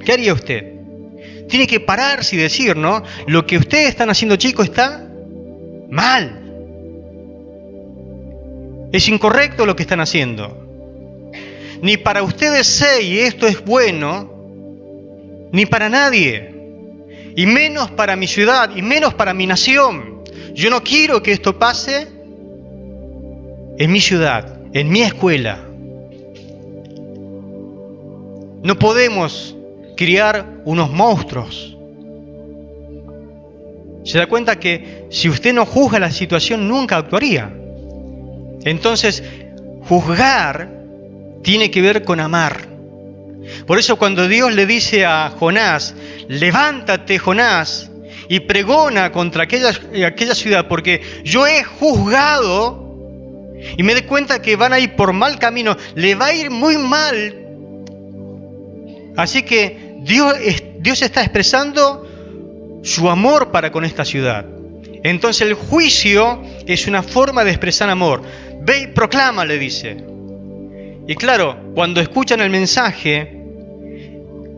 ¿Qué haría usted? Tiene que pararse y decir, ¿no? Lo que ustedes están haciendo, chicos, está mal. Es incorrecto lo que están haciendo. Ni para ustedes sé y esto es bueno, ni para nadie. Y menos para mi ciudad, y menos para mi nación. Yo no quiero que esto pase en mi ciudad, en mi escuela. No podemos criar unos monstruos. Se da cuenta que si usted no juzga la situación, nunca actuaría. Entonces, juzgar tiene que ver con amar. Por eso cuando Dios le dice a Jonás, levántate, Jonás, y pregona contra aquella ciudad, porque yo he juzgado y me doy cuenta que van a ir por mal camino, le va a ir muy mal. Así que Dios está expresando su amor para con esta ciudad. Entonces el juicio es una forma de expresar amor. Ve y proclama, le dice. Y claro, cuando escuchan el mensaje,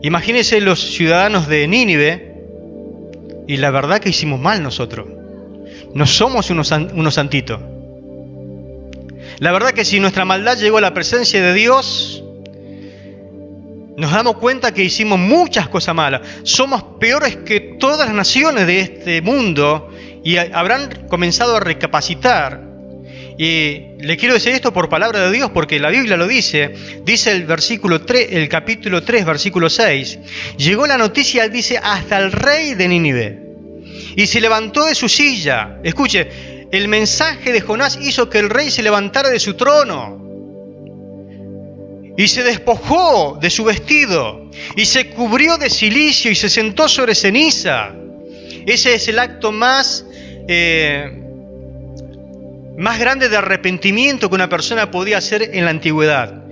imagínense los ciudadanos de Nínive, y la verdad que hicimos mal nosotros. No somos unos santitos. La verdad que si nuestra maldad llegó a la presencia de Dios, nos damos cuenta que hicimos muchas cosas malas. Somos peores que todas las naciones de este mundo y habrán comenzado a recapacitar. Y le quiero decir esto por palabra de Dios porque la Biblia lo dice. Dice el capítulo 3, versículo 6. Llegó la noticia, dice, hasta el rey de Nínive. Y se levantó de su silla. Escuche, el mensaje de Jonás hizo que el rey se levantara de su trono. Y se despojó de su vestido. Y se cubrió de cilicio y se sentó sobre ceniza. Ese es el acto más grande de arrepentimiento que una persona podía hacer en la antigüedad.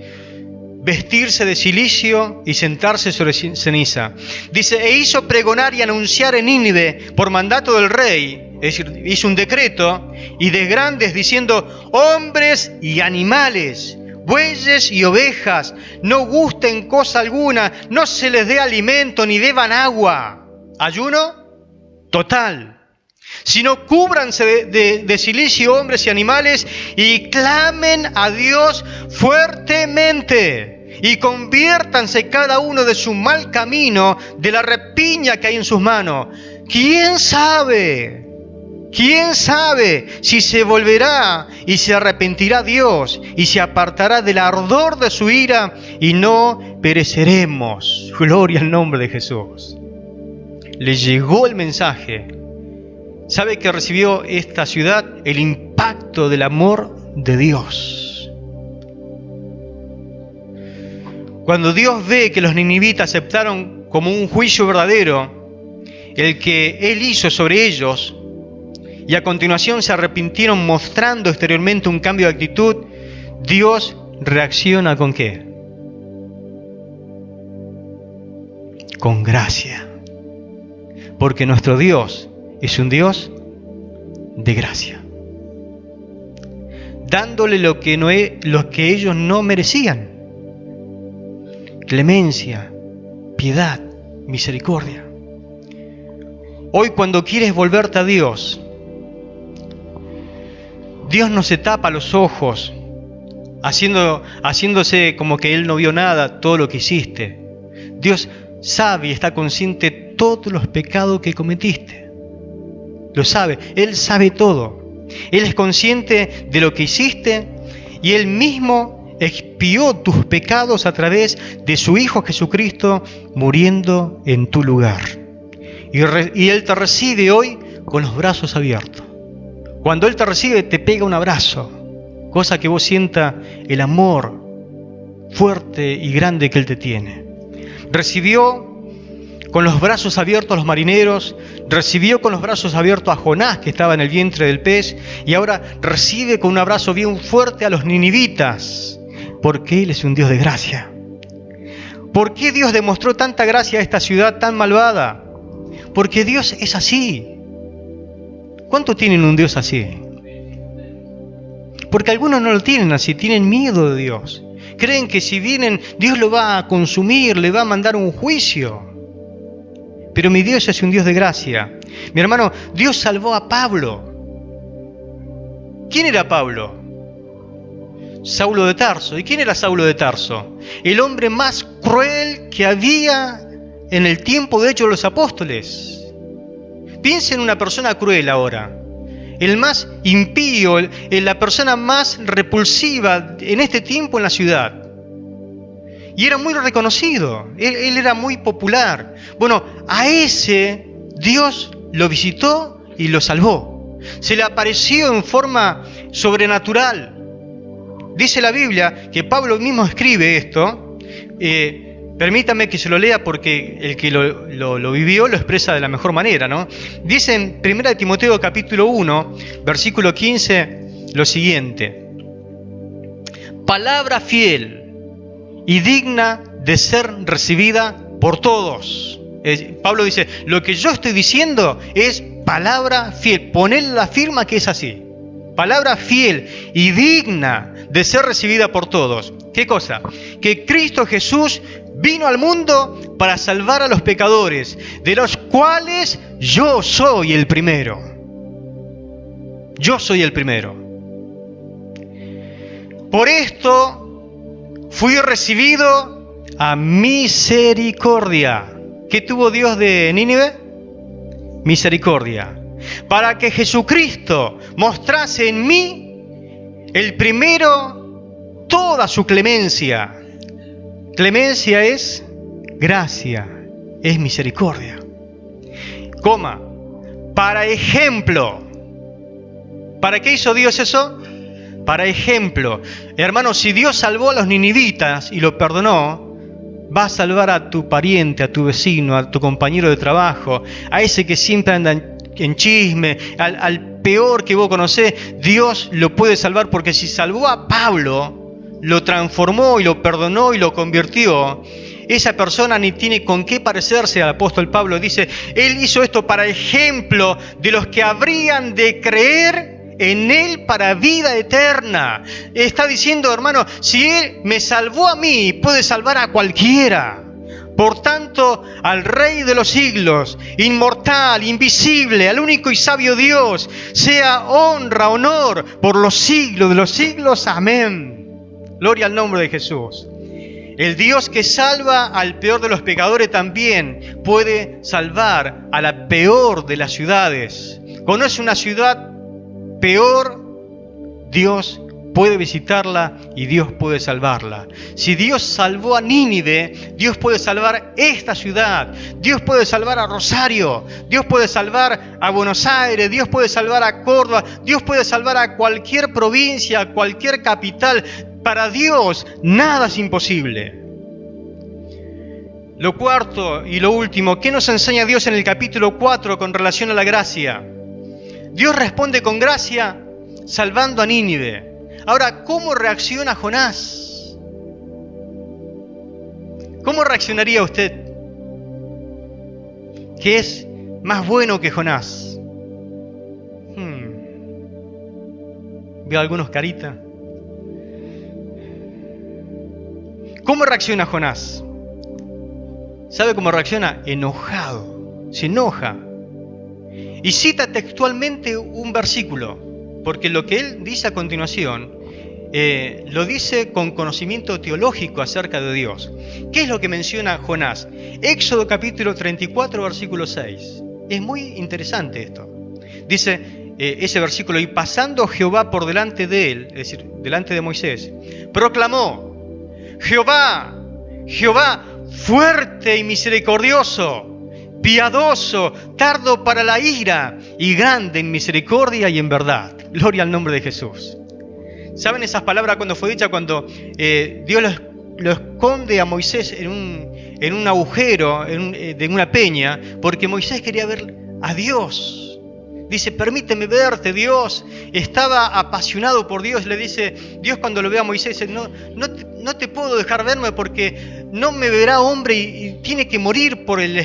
Vestirse de cilicio y sentarse sobre ceniza. Dice, e hizo pregonar y anunciar en Nínive por mandato del rey, es decir, hizo un decreto, y de grandes diciendo, hombres y animales, bueyes y ovejas, no gusten cosa alguna, no se les dé alimento ni beban agua. ¿Ayuno? Total. Sino cúbranse de cilicio hombres y animales y clamen a Dios fuertemente y conviértanse cada uno de su mal camino, de la rapiña que hay en sus manos. ¿Quién sabe? ¿Quién sabe si se volverá y se arrepentirá Dios y se apartará del ardor de su ira y no pereceremos? Gloria al nombre de Jesús. Le llegó el mensaje. ¿Sabe que recibió esta ciudad? El impacto del amor de Dios. Cuando Dios ve que los ninivitas aceptaron como un juicio verdadero el que Él hizo sobre ellos, y a continuación se arrepintieron mostrando exteriormente un cambio de actitud, Dios reacciona ¿con qué? Con gracia. Porque nuestro Dios es un Dios de gracia, dándole lo que ellos no merecían: clemencia, piedad, misericordia. Hoy, cuando quieres volverte a Dios, Dios no se tapa los ojos haciéndose como que Él no vio nada, todo lo que hiciste. Dios sabe y está consciente de todos los pecados que cometiste. Lo sabe, Él sabe todo. Él es consciente de lo que hiciste y Él mismo expió tus pecados a través de su Hijo Jesucristo muriendo en tu lugar. Y Él te recibe hoy con los brazos abiertos. Cuando Él te recibe, te pega un abrazo, cosa que vos sientas el amor fuerte y grande que Él te tiene. Recibió con los brazos abiertos a los marineros, recibió con los brazos abiertos a Jonás, que estaba en el vientre del pez, y ahora recibe con un abrazo bien fuerte a los ninivitas, porque Él es un Dios de gracia. ¿Por qué Dios demostró tanta gracia a esta ciudad tan malvada? Porque Dios es así. ¿Cuántos tienen un Dios así? Porque algunos no lo tienen así, tienen miedo de Dios. Creen que si vienen, Dios lo va a consumir, le va a mandar un juicio. Pero mi Dios es un Dios de gracia. Mi hermano, Dios salvó a Pablo. ¿Quién era Pablo? Saulo de Tarso. ¿Y quién era Saulo de Tarso? El hombre más cruel que había en el tiempo de Hechos de los Apóstoles. Piensen en una persona cruel ahora. El más impío, la persona más repulsiva en este tiempo en la ciudad. Y era muy reconocido, él era muy popular. Bueno, a ese Dios lo visitó y lo salvó. Se le apareció en forma sobrenatural. Dice la Biblia que Pablo mismo escribe esto. Permítame que se lo lea porque el que lo vivió lo expresa de la mejor manera, ¿no? Dice en 1 Timoteo capítulo 1, versículo 15, lo siguiente. palabra fiel y digna de ser recibida por todos. Pablo dice, lo que yo estoy diciendo es palabra fiel. Poned la firma que es así. Palabra fiel y digna de ser recibida por todos. ¿Qué cosa? Que Cristo Jesús vino al mundo para salvar a los pecadores, de los cuales yo soy el primero. Yo soy el primero. Por esto fui recibido a misericordia. ¿Qué tuvo Dios de Nínive? Misericordia. Para que Jesucristo mostrase en mí el primero toda su clemencia. Clemencia es gracia, es misericordia. Coma, para ejemplo. ¿Para qué hizo Dios eso? Para ejemplo. Hermanos, si Dios salvó a los ninivitas y lo perdonó, va a salvar a tu pariente, a tu vecino, a tu compañero de trabajo, a ese que siempre anda en chisme, al peor que vos conocés. Dios lo puede salvar, porque si salvó a Pablo, lo transformó y lo perdonó y lo convirtió, esa persona ni tiene con qué parecerse al apóstol Pablo. Dice, él hizo esto para ejemplo de los que habrían de creer en él para vida eterna. Está diciendo, hermano, si él me salvó a mí, puede salvar a cualquiera. Por tanto, al Rey de los siglos, inmortal, invisible, al único y sabio Dios, sea honra, honor, por los siglos de los siglos. Amén. Gloria al nombre de Jesús. El Dios que salva al peor de los pecadores también puede salvar a la peor de las ciudades. ¿Conoce una ciudad peor? Dios puede visitarla y Dios puede salvarla. Si Dios salvó a Nínive, Dios puede salvar esta ciudad. Dios puede salvar a Rosario. Dios puede salvar a Buenos Aires. Dios puede salvar a Córdoba. Dios puede salvar a cualquier provincia, a cualquier capital. Para Dios nada es imposible. Lo cuarto y lo último, ¿qué nos enseña Dios en el capítulo 4 con relación a la gracia? Dios responde con gracia salvando a Nínive. Ahora, ¿cómo reacciona Jonás? ¿Cómo reaccionaría usted? ¿Qué es más bueno que Jonás? Veo algunos caritas. ¿Cómo reacciona Jonás? ¿Sabe cómo reacciona? Enojado. Se enoja. Y cita textualmente un versículo, porque lo que él dice a continuación, lo dice con conocimiento teológico acerca de Dios. ¿Qué es lo que menciona Jonás? Éxodo capítulo 34, versículo 6. Es muy interesante esto. Dice ese versículo, y pasando Jehová por delante de él, es decir, delante de Moisés, proclamó, Jehová, Jehová, fuerte y misericordioso, piadoso, tardo para la ira y grande en misericordia y en verdad. Gloria al nombre de Jesús. ¿Saben esas palabras cuando fue dicha? Cuando Dios lo esconde a Moisés en un agujero de una peña, porque Moisés quería ver a Dios. Dice, permíteme verte, Dios. Estaba apasionado por Dios. Le dice, Dios cuando lo ve a Moisés, dice, no te puedo dejar verme porque no me verá hombre y tiene que morir por el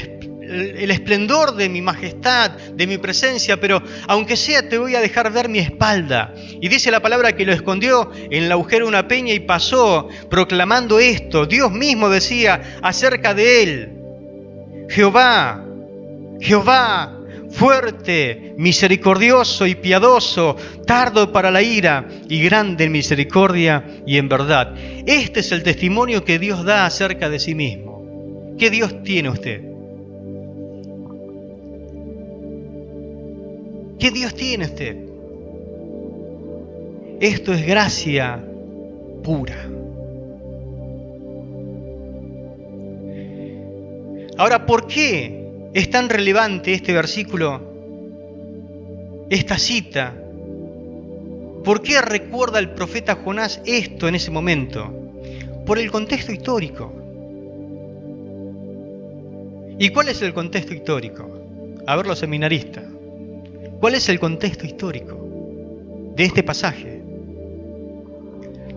esplendor de mi majestad, de mi presencia, pero aunque sea te voy a dejar ver mi espalda. Y dice la palabra que lo escondió en el agujero de una peña y pasó proclamando esto. Dios mismo decía acerca de él, Jehová, Jehová, fuerte, misericordioso y piadoso, tardo para la ira y grande en misericordia y en verdad. Este es el testimonio que Dios da acerca de sí mismo. ¿Qué Dios tiene usted? ¿Qué Dios tiene usted? Esto es gracia pura. Ahora, ¿por qué es tan relevante este versículo, esta cita? ¿Por qué recuerda el profeta Jonás esto en ese momento? Por el contexto histórico. ¿Y cuál es el contexto histórico? A ver, los seminaristas. ¿Cuál es el contexto histórico de este pasaje?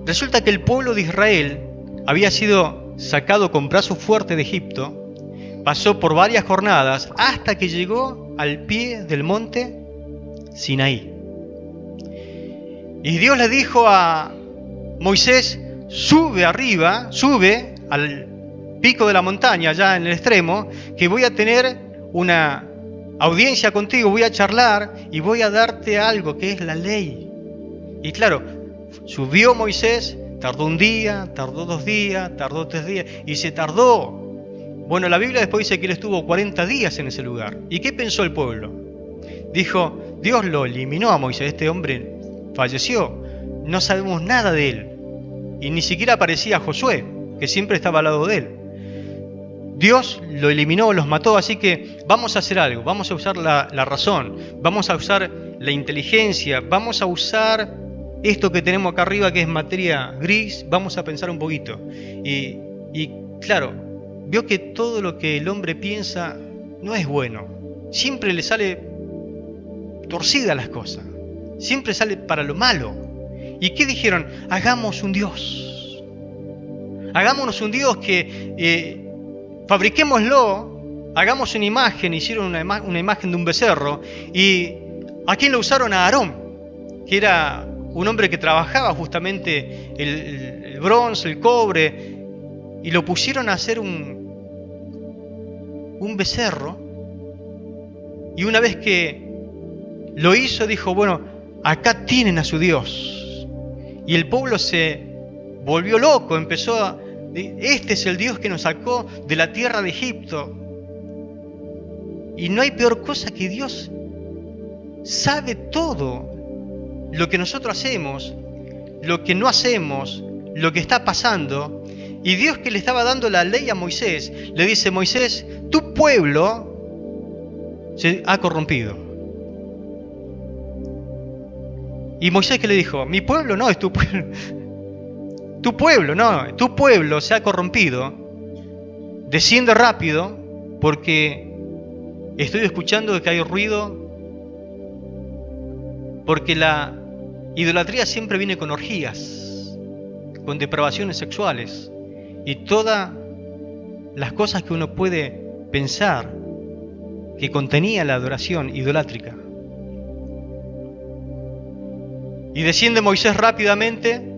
Resulta que el pueblo de Israel había sido sacado con brazo fuerte de Egipto, pasó por varias jornadas hasta que llegó al pie del monte Sinaí. Y Dios le dijo a Moisés: sube arriba, sube al pico de la montaña, allá en el extremo, que voy a tener una audiencia contigo, voy a charlar y voy a darte algo que es la ley. Y claro, subió Moisés, tardó un día, tardó 2 días, tardó 3 días y se tardó. Bueno, la Biblia después dice que él estuvo 40 días en ese lugar. ¿Y qué pensó el pueblo? Dijo: Dios lo eliminó a Moisés, este hombre falleció, no sabemos nada de él. Y ni siquiera aparecía Josué, que siempre estaba al lado de él. Dios lo eliminó, los mató, así que vamos a hacer algo, vamos a usar la razón, vamos a usar la inteligencia, vamos a usar esto que tenemos acá arriba que es materia gris, vamos a pensar un poquito. Y claro, vio que todo lo que el hombre piensa no es bueno, siempre le sale torcida las cosas, siempre sale para lo malo. ¿Y qué dijeron? Hagamos un Dios, hagámonos un Dios que... fabriquémoslo, hagamos una imagen. Hicieron una imagen de un becerro. ¿Y a quién lo usaron? A Aarón, que era un hombre que trabajaba justamente el bronce, el cobre, y lo pusieron a hacer un becerro. Y una vez que lo hizo, dijo: bueno, acá tienen a su Dios. Y el pueblo se volvió loco, empezó a... Este es el Dios que nos sacó de la tierra de Egipto. Y no hay peor cosa que Dios sabe todo lo que nosotros hacemos, lo que no hacemos, lo que está pasando. Y Dios, que le estaba dando la ley a Moisés, le dice: Moisés, tu pueblo se ha corrompido. Y Moisés, ¿qué le dijo? Mi pueblo no, es tu pueblo. Tu pueblo, no, tu pueblo se ha corrompido. Desciende rápido, porque estoy escuchando que hay ruido, porque la idolatría siempre viene con orgías, con depravaciones sexuales y todas las cosas que uno puede pensar que contenía la adoración idolátrica. Y desciende Moisés rápidamente.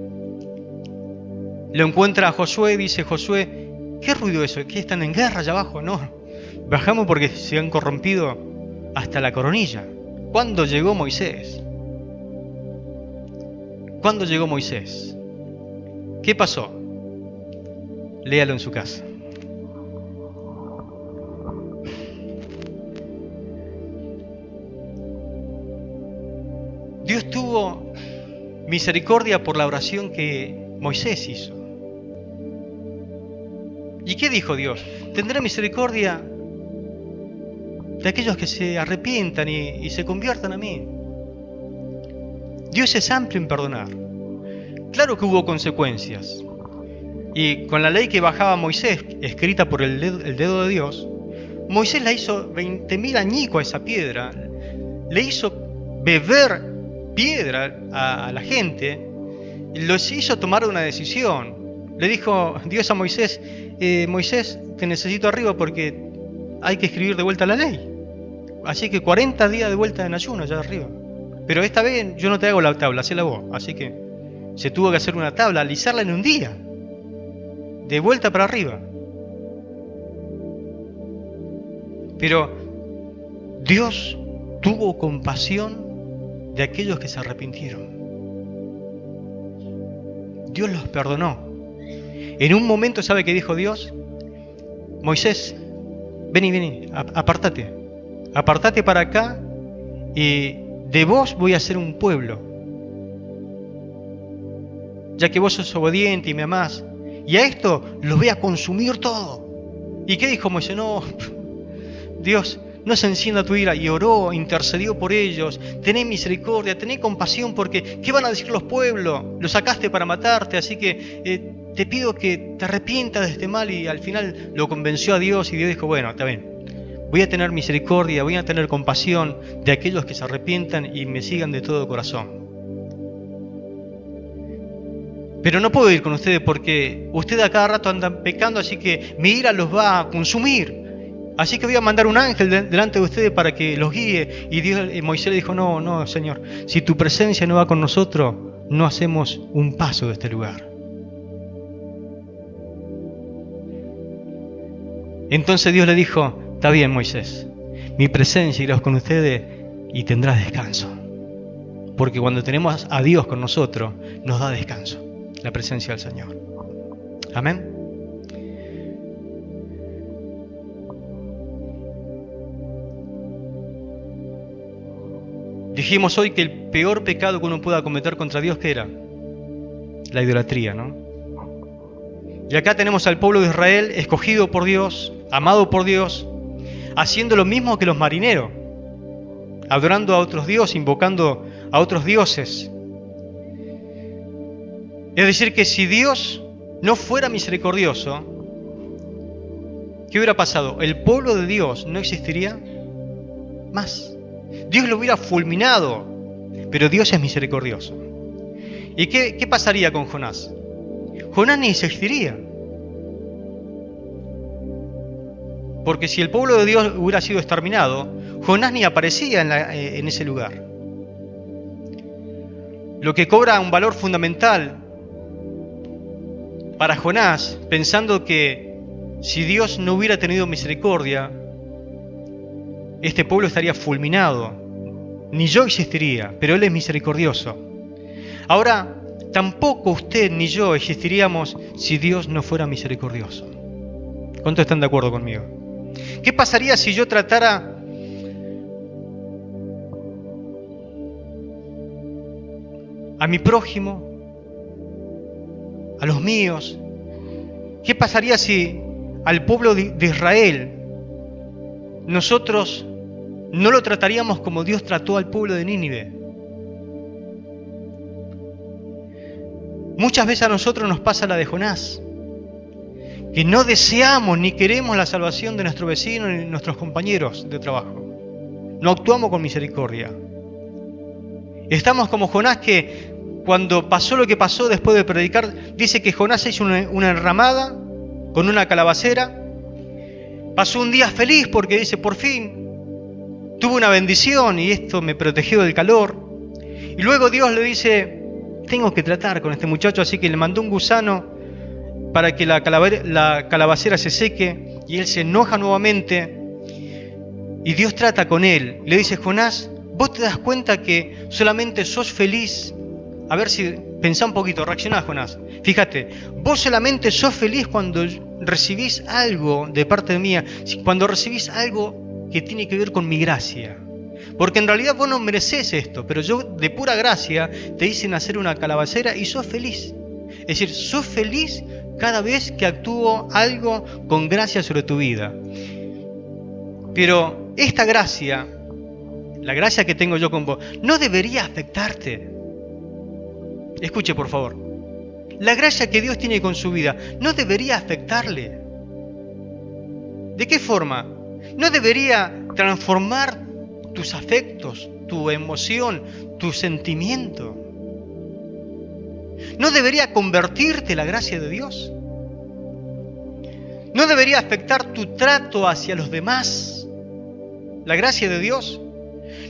Lo encuentra a Josué y dice: Josué, ¿qué ruido es eso? ¿Qué están en guerra allá abajo? No, bajamos porque se han corrompido hasta la coronilla. ¿Cuándo llegó Moisés? ¿Cuándo llegó Moisés? ¿Qué pasó? Léalo en su casa. Dios tuvo misericordia por la oración que Moisés hizo. ¿Y qué dijo Dios? Tendré misericordia de aquellos que se arrepientan y se conviertan a mí. Dios es amplio en perdonar. Claro que hubo consecuencias. Y con la ley que bajaba Moisés, escrita por el dedo de Dios, Moisés la hizo 20.000 añicos a esa piedra. Le hizo beber piedra a la gente. Los hizo tomar una decisión. Le dijo Dios a Moisés: Moisés, te necesito arriba porque hay que escribir de vuelta la ley. Así que 40 días de vuelta en ayuno allá arriba. Pero esta vez yo no te hago la tabla, hacela vos. Así que se tuvo que hacer una tabla, alisarla en un día. De vuelta para arriba. Pero Dios tuvo compasión de aquellos que se arrepintieron. Dios los perdonó. En un momento, ¿sabe qué dijo Dios? Moisés, vení, apartate para acá, y de vos voy a hacer un pueblo, ya que vos sos obediente y me amás, y a esto los voy a consumir todo. ¿Y qué dijo Moisés? No, Dios, no se encienda tu ira. Y oró, intercedió por ellos: tené misericordia, tené compasión, porque ¿qué van a decir los pueblos? Los sacaste para matarte, así que te pido que te arrepientas de este mal. Y al final lo convenció a Dios, y Dios dijo: bueno, está bien, voy a tener misericordia, voy a tener compasión de aquellos que se arrepientan y me sigan de todo corazón. Pero no puedo ir con ustedes porque ustedes a cada rato andan pecando, así que mi ira los va a consumir. Así que voy a mandar un ángel delante de ustedes para que los guíe. Y Moisés le dijo, no, Señor, si tu presencia no va con nosotros, no hacemos un paso de este lugar. Entonces Dios le dijo, está bien, Moisés, mi presencia irá con ustedes y tendrás descanso. Porque cuando tenemos a Dios con nosotros, nos da descanso, la presencia del Señor. Amén. Dijimos hoy que el peor pecado que uno pueda cometer contra Dios, ¿qué era? La idolatría, ¿no? Y acá tenemos al pueblo de Israel, escogido por Dios, amado por Dios, haciendo lo mismo que los marineros, adorando a otros dioses, invocando a otros dioses. Es decir, que si Dios no fuera misericordioso, ¿qué hubiera pasado? El pueblo de Dios no existiría más. Dios lo hubiera fulminado, pero Dios es misericordioso. ¿Y qué pasaría con Jonás? Jonás ni existiría. Porque si el pueblo de Dios hubiera sido exterminado, Jonás ni aparecía en ese lugar. Lo que cobra un valor fundamental para Jonás, pensando que si Dios no hubiera tenido misericordia, este pueblo estaría fulminado. Ni yo existiría, pero Él es misericordioso. Ahora, tampoco usted ni yo existiríamos si Dios no fuera misericordioso. ¿Cuántos están de acuerdo conmigo? ¿Qué pasaría si yo tratara a mi prójimo, a los míos? ¿Qué pasaría si al pueblo de Israel nosotros no lo trataríamos como Dios trató al pueblo de Nínive? Muchas veces a nosotros nos pasa la de Jonás, que no deseamos ni queremos la salvación de nuestro vecino ni de nuestros compañeros de trabajo. No actuamos con misericordia. Estamos como Jonás, que cuando pasó lo que pasó después de predicar, dice que Jonás hizo una enramada con una calabacera. Pasó un día feliz porque dice, por fin tuve una bendición y esto me protegió del calor. Y luego Dios le dice, tengo que tratar con este muchacho, así que le mandó un gusano para que la calabacera se seque, y él se enoja nuevamente y Dios trata con él. Le dice, Jonás, ¿vos te das cuenta que solamente sos feliz? A ver si pensá un poquito, reaccioná, Jonás. Fíjate, vos solamente sos feliz cuando recibís algo de parte mía, cuando recibís algo que tiene que ver con mi gracia. Porque en realidad vos no merecés esto, pero yo de pura gracia te hice nacer una calabacera y sos feliz. Es decir, sos feliz cada vez que actúo algo con gracia sobre tu vida. Pero esta gracia, la gracia que tengo yo con vos, no debería afectarte. Escuche, por favor. La gracia que Dios tiene con su vida no debería afectarle. ¿De qué forma? No debería transformar tus afectos, tu emoción, tu sentimiento. ¿No debería convertirte la gracia de Dios? ¿No debería afectar tu trato hacia los demás la gracia de Dios?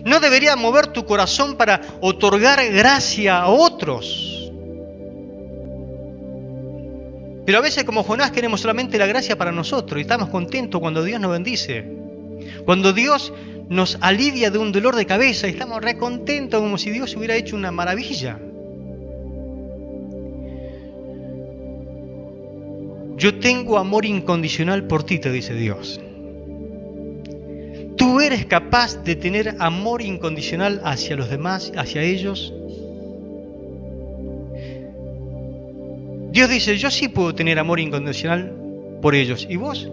¿No debería mover tu corazón para otorgar gracia a otros? Pero a veces como Jonás queremos solamente la gracia para nosotros y estamos contentos cuando Dios nos bendice. Cuando Dios nos alivia de un dolor de cabeza y estamos recontentos como si Dios hubiera hecho una maravilla. Yo tengo amor incondicional por ti, te dice Dios. ¿Tú eres capaz de tener amor incondicional hacia los demás, hacia ellos? Dios dice, yo sí puedo tener amor incondicional por ellos. ¿Y vos?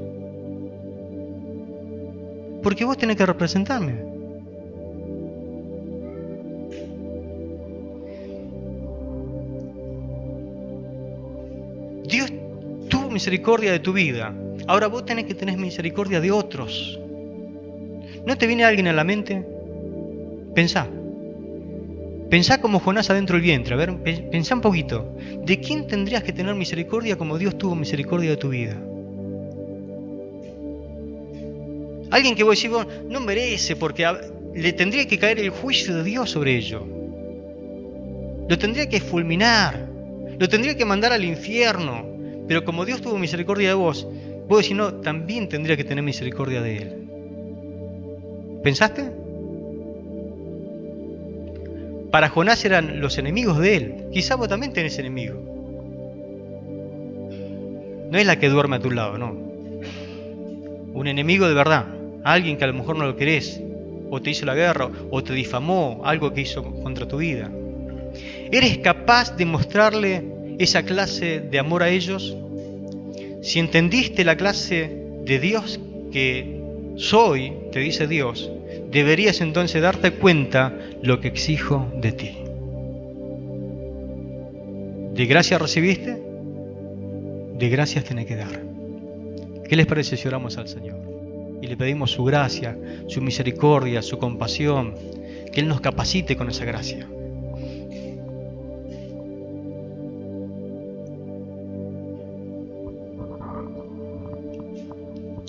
Porque vos tenés que representarme. Dios tuvo misericordia de tu vida. Ahora vos tenés que tener misericordia de otros. ¿No te viene alguien a la mente? Pensá. Pensá como Jonás adentro del vientre. A ver, pensá un poquito. ¿De quién tendrías que tener misericordia como Dios tuvo misericordia de tu vida? Alguien que vos decís, vos, no merece, porque le tendría que caer el juicio de Dios sobre ello. Lo tendría que fulminar. Lo tendría que mandar al infierno. Pero como Dios tuvo misericordia de vos decís, no, también tendría que tener misericordia de él. ¿Pensaste? Para Jonás eran los enemigos de él. Quizá vos también tenés enemigo. No es la que duerme a tu lado, no. Un enemigo de verdad. Alguien que a lo mejor no lo querés. O te hizo la guerra, o te difamó, algo que hizo contra tu vida. ¿Eres capaz de mostrarle esa clase de amor a ellos? Si entendiste la clase de Dios que soy, te dice Dios, deberías entonces darte cuenta lo que exijo de ti. ¿De gracia recibiste? De gracias tenés que dar. ¿Qué les parece si oramos al Señor? Y le pedimos su gracia, su misericordia, su compasión, que Él nos capacite con esa gracia.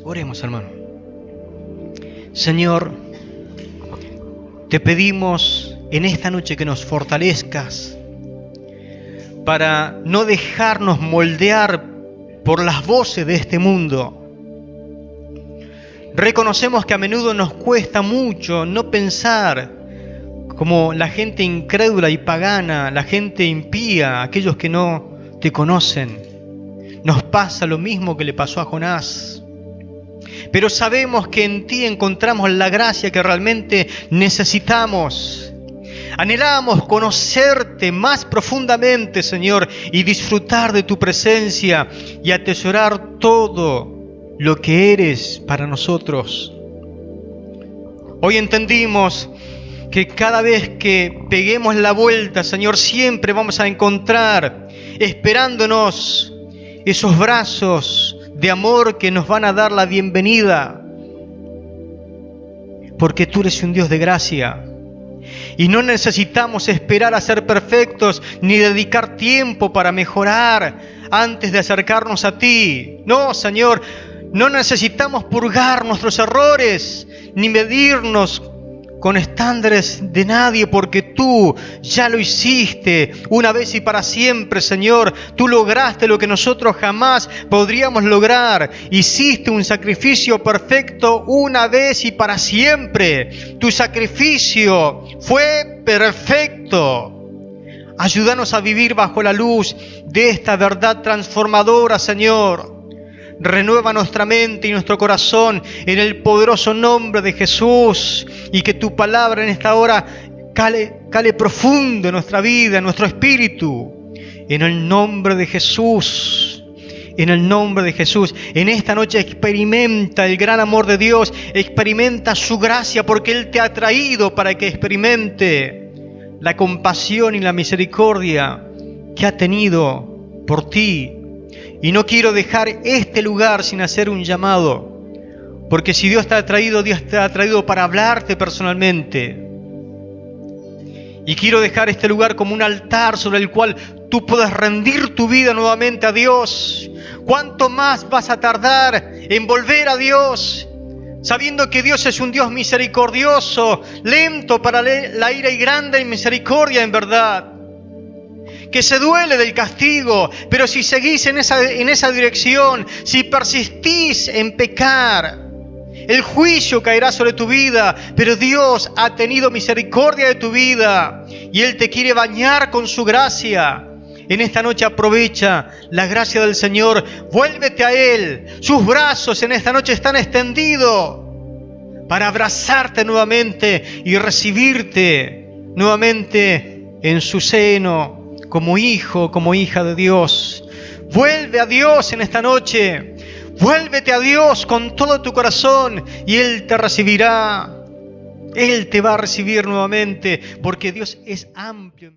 Oremos, hermano. Señor, te pedimos en esta noche que nos fortalezcas para no dejarnos moldear por las voces de este mundo. Reconocemos que a menudo nos cuesta mucho no pensar como la gente incrédula y pagana, la gente impía, aquellos que no te conocen. Nos pasa lo mismo que le pasó a Jonás. Pero sabemos que en ti encontramos la gracia que realmente necesitamos. Anhelamos conocerte más profundamente, Señor, y disfrutar de tu presencia y atesorar todo lo que eres para nosotros. Hoy entendimos que cada vez que peguemos la vuelta, Señor, siempre vamos a encontrar esperándonos esos brazos de amor que nos van a dar la bienvenida, porque tú eres un Dios de gracia y no necesitamos esperar a ser perfectos ni dedicar tiempo para mejorar antes de acercarnos a ti. No, Señor, no necesitamos purgar nuestros errores ni medirnos con estándares de nadie, porque tú ya lo hiciste una vez y para siempre, Señor. Tú lograste lo que nosotros jamás podríamos lograr. Hiciste un sacrificio perfecto una vez y para siempre. Tu sacrificio fue perfecto. Ayúdanos a vivir bajo la luz de esta verdad transformadora, Señor. Renueva nuestra mente y nuestro corazón en el poderoso nombre de Jesús, y que tu palabra en esta hora cale profundo en nuestra vida, en nuestro espíritu, en el nombre de Jesús. En el nombre de Jesús, en esta noche experimenta el gran amor de Dios, experimenta su gracia, porque Él te ha traído para que experimente la compasión y la misericordia que ha tenido por ti. Y no quiero dejar este lugar sin hacer un llamado, porque si Dios te ha traído para hablarte personalmente. Y quiero dejar este lugar como un altar sobre el cual tú puedas rendir tu vida nuevamente a Dios. ¿Cuánto más vas a tardar en volver a Dios? Sabiendo que Dios es un Dios misericordioso, lento para la ira y grande en misericordia en verdad. Que se duele del castigo, pero si seguís en esa dirección, si persistís en pecar, el juicio caerá sobre tu vida, pero Dios ha tenido misericordia de tu vida y Él te quiere bañar con su gracia. En esta noche aprovecha la gracia del Señor, vuélvete a Él. Sus brazos en esta noche están extendidos para abrazarte nuevamente y recibirte nuevamente en su seno, como hijo, como hija de Dios. Vuelve a Dios en esta noche. Vuélvete a Dios con todo tu corazón y Él te recibirá. Él te va a recibir nuevamente, porque Dios es amplio.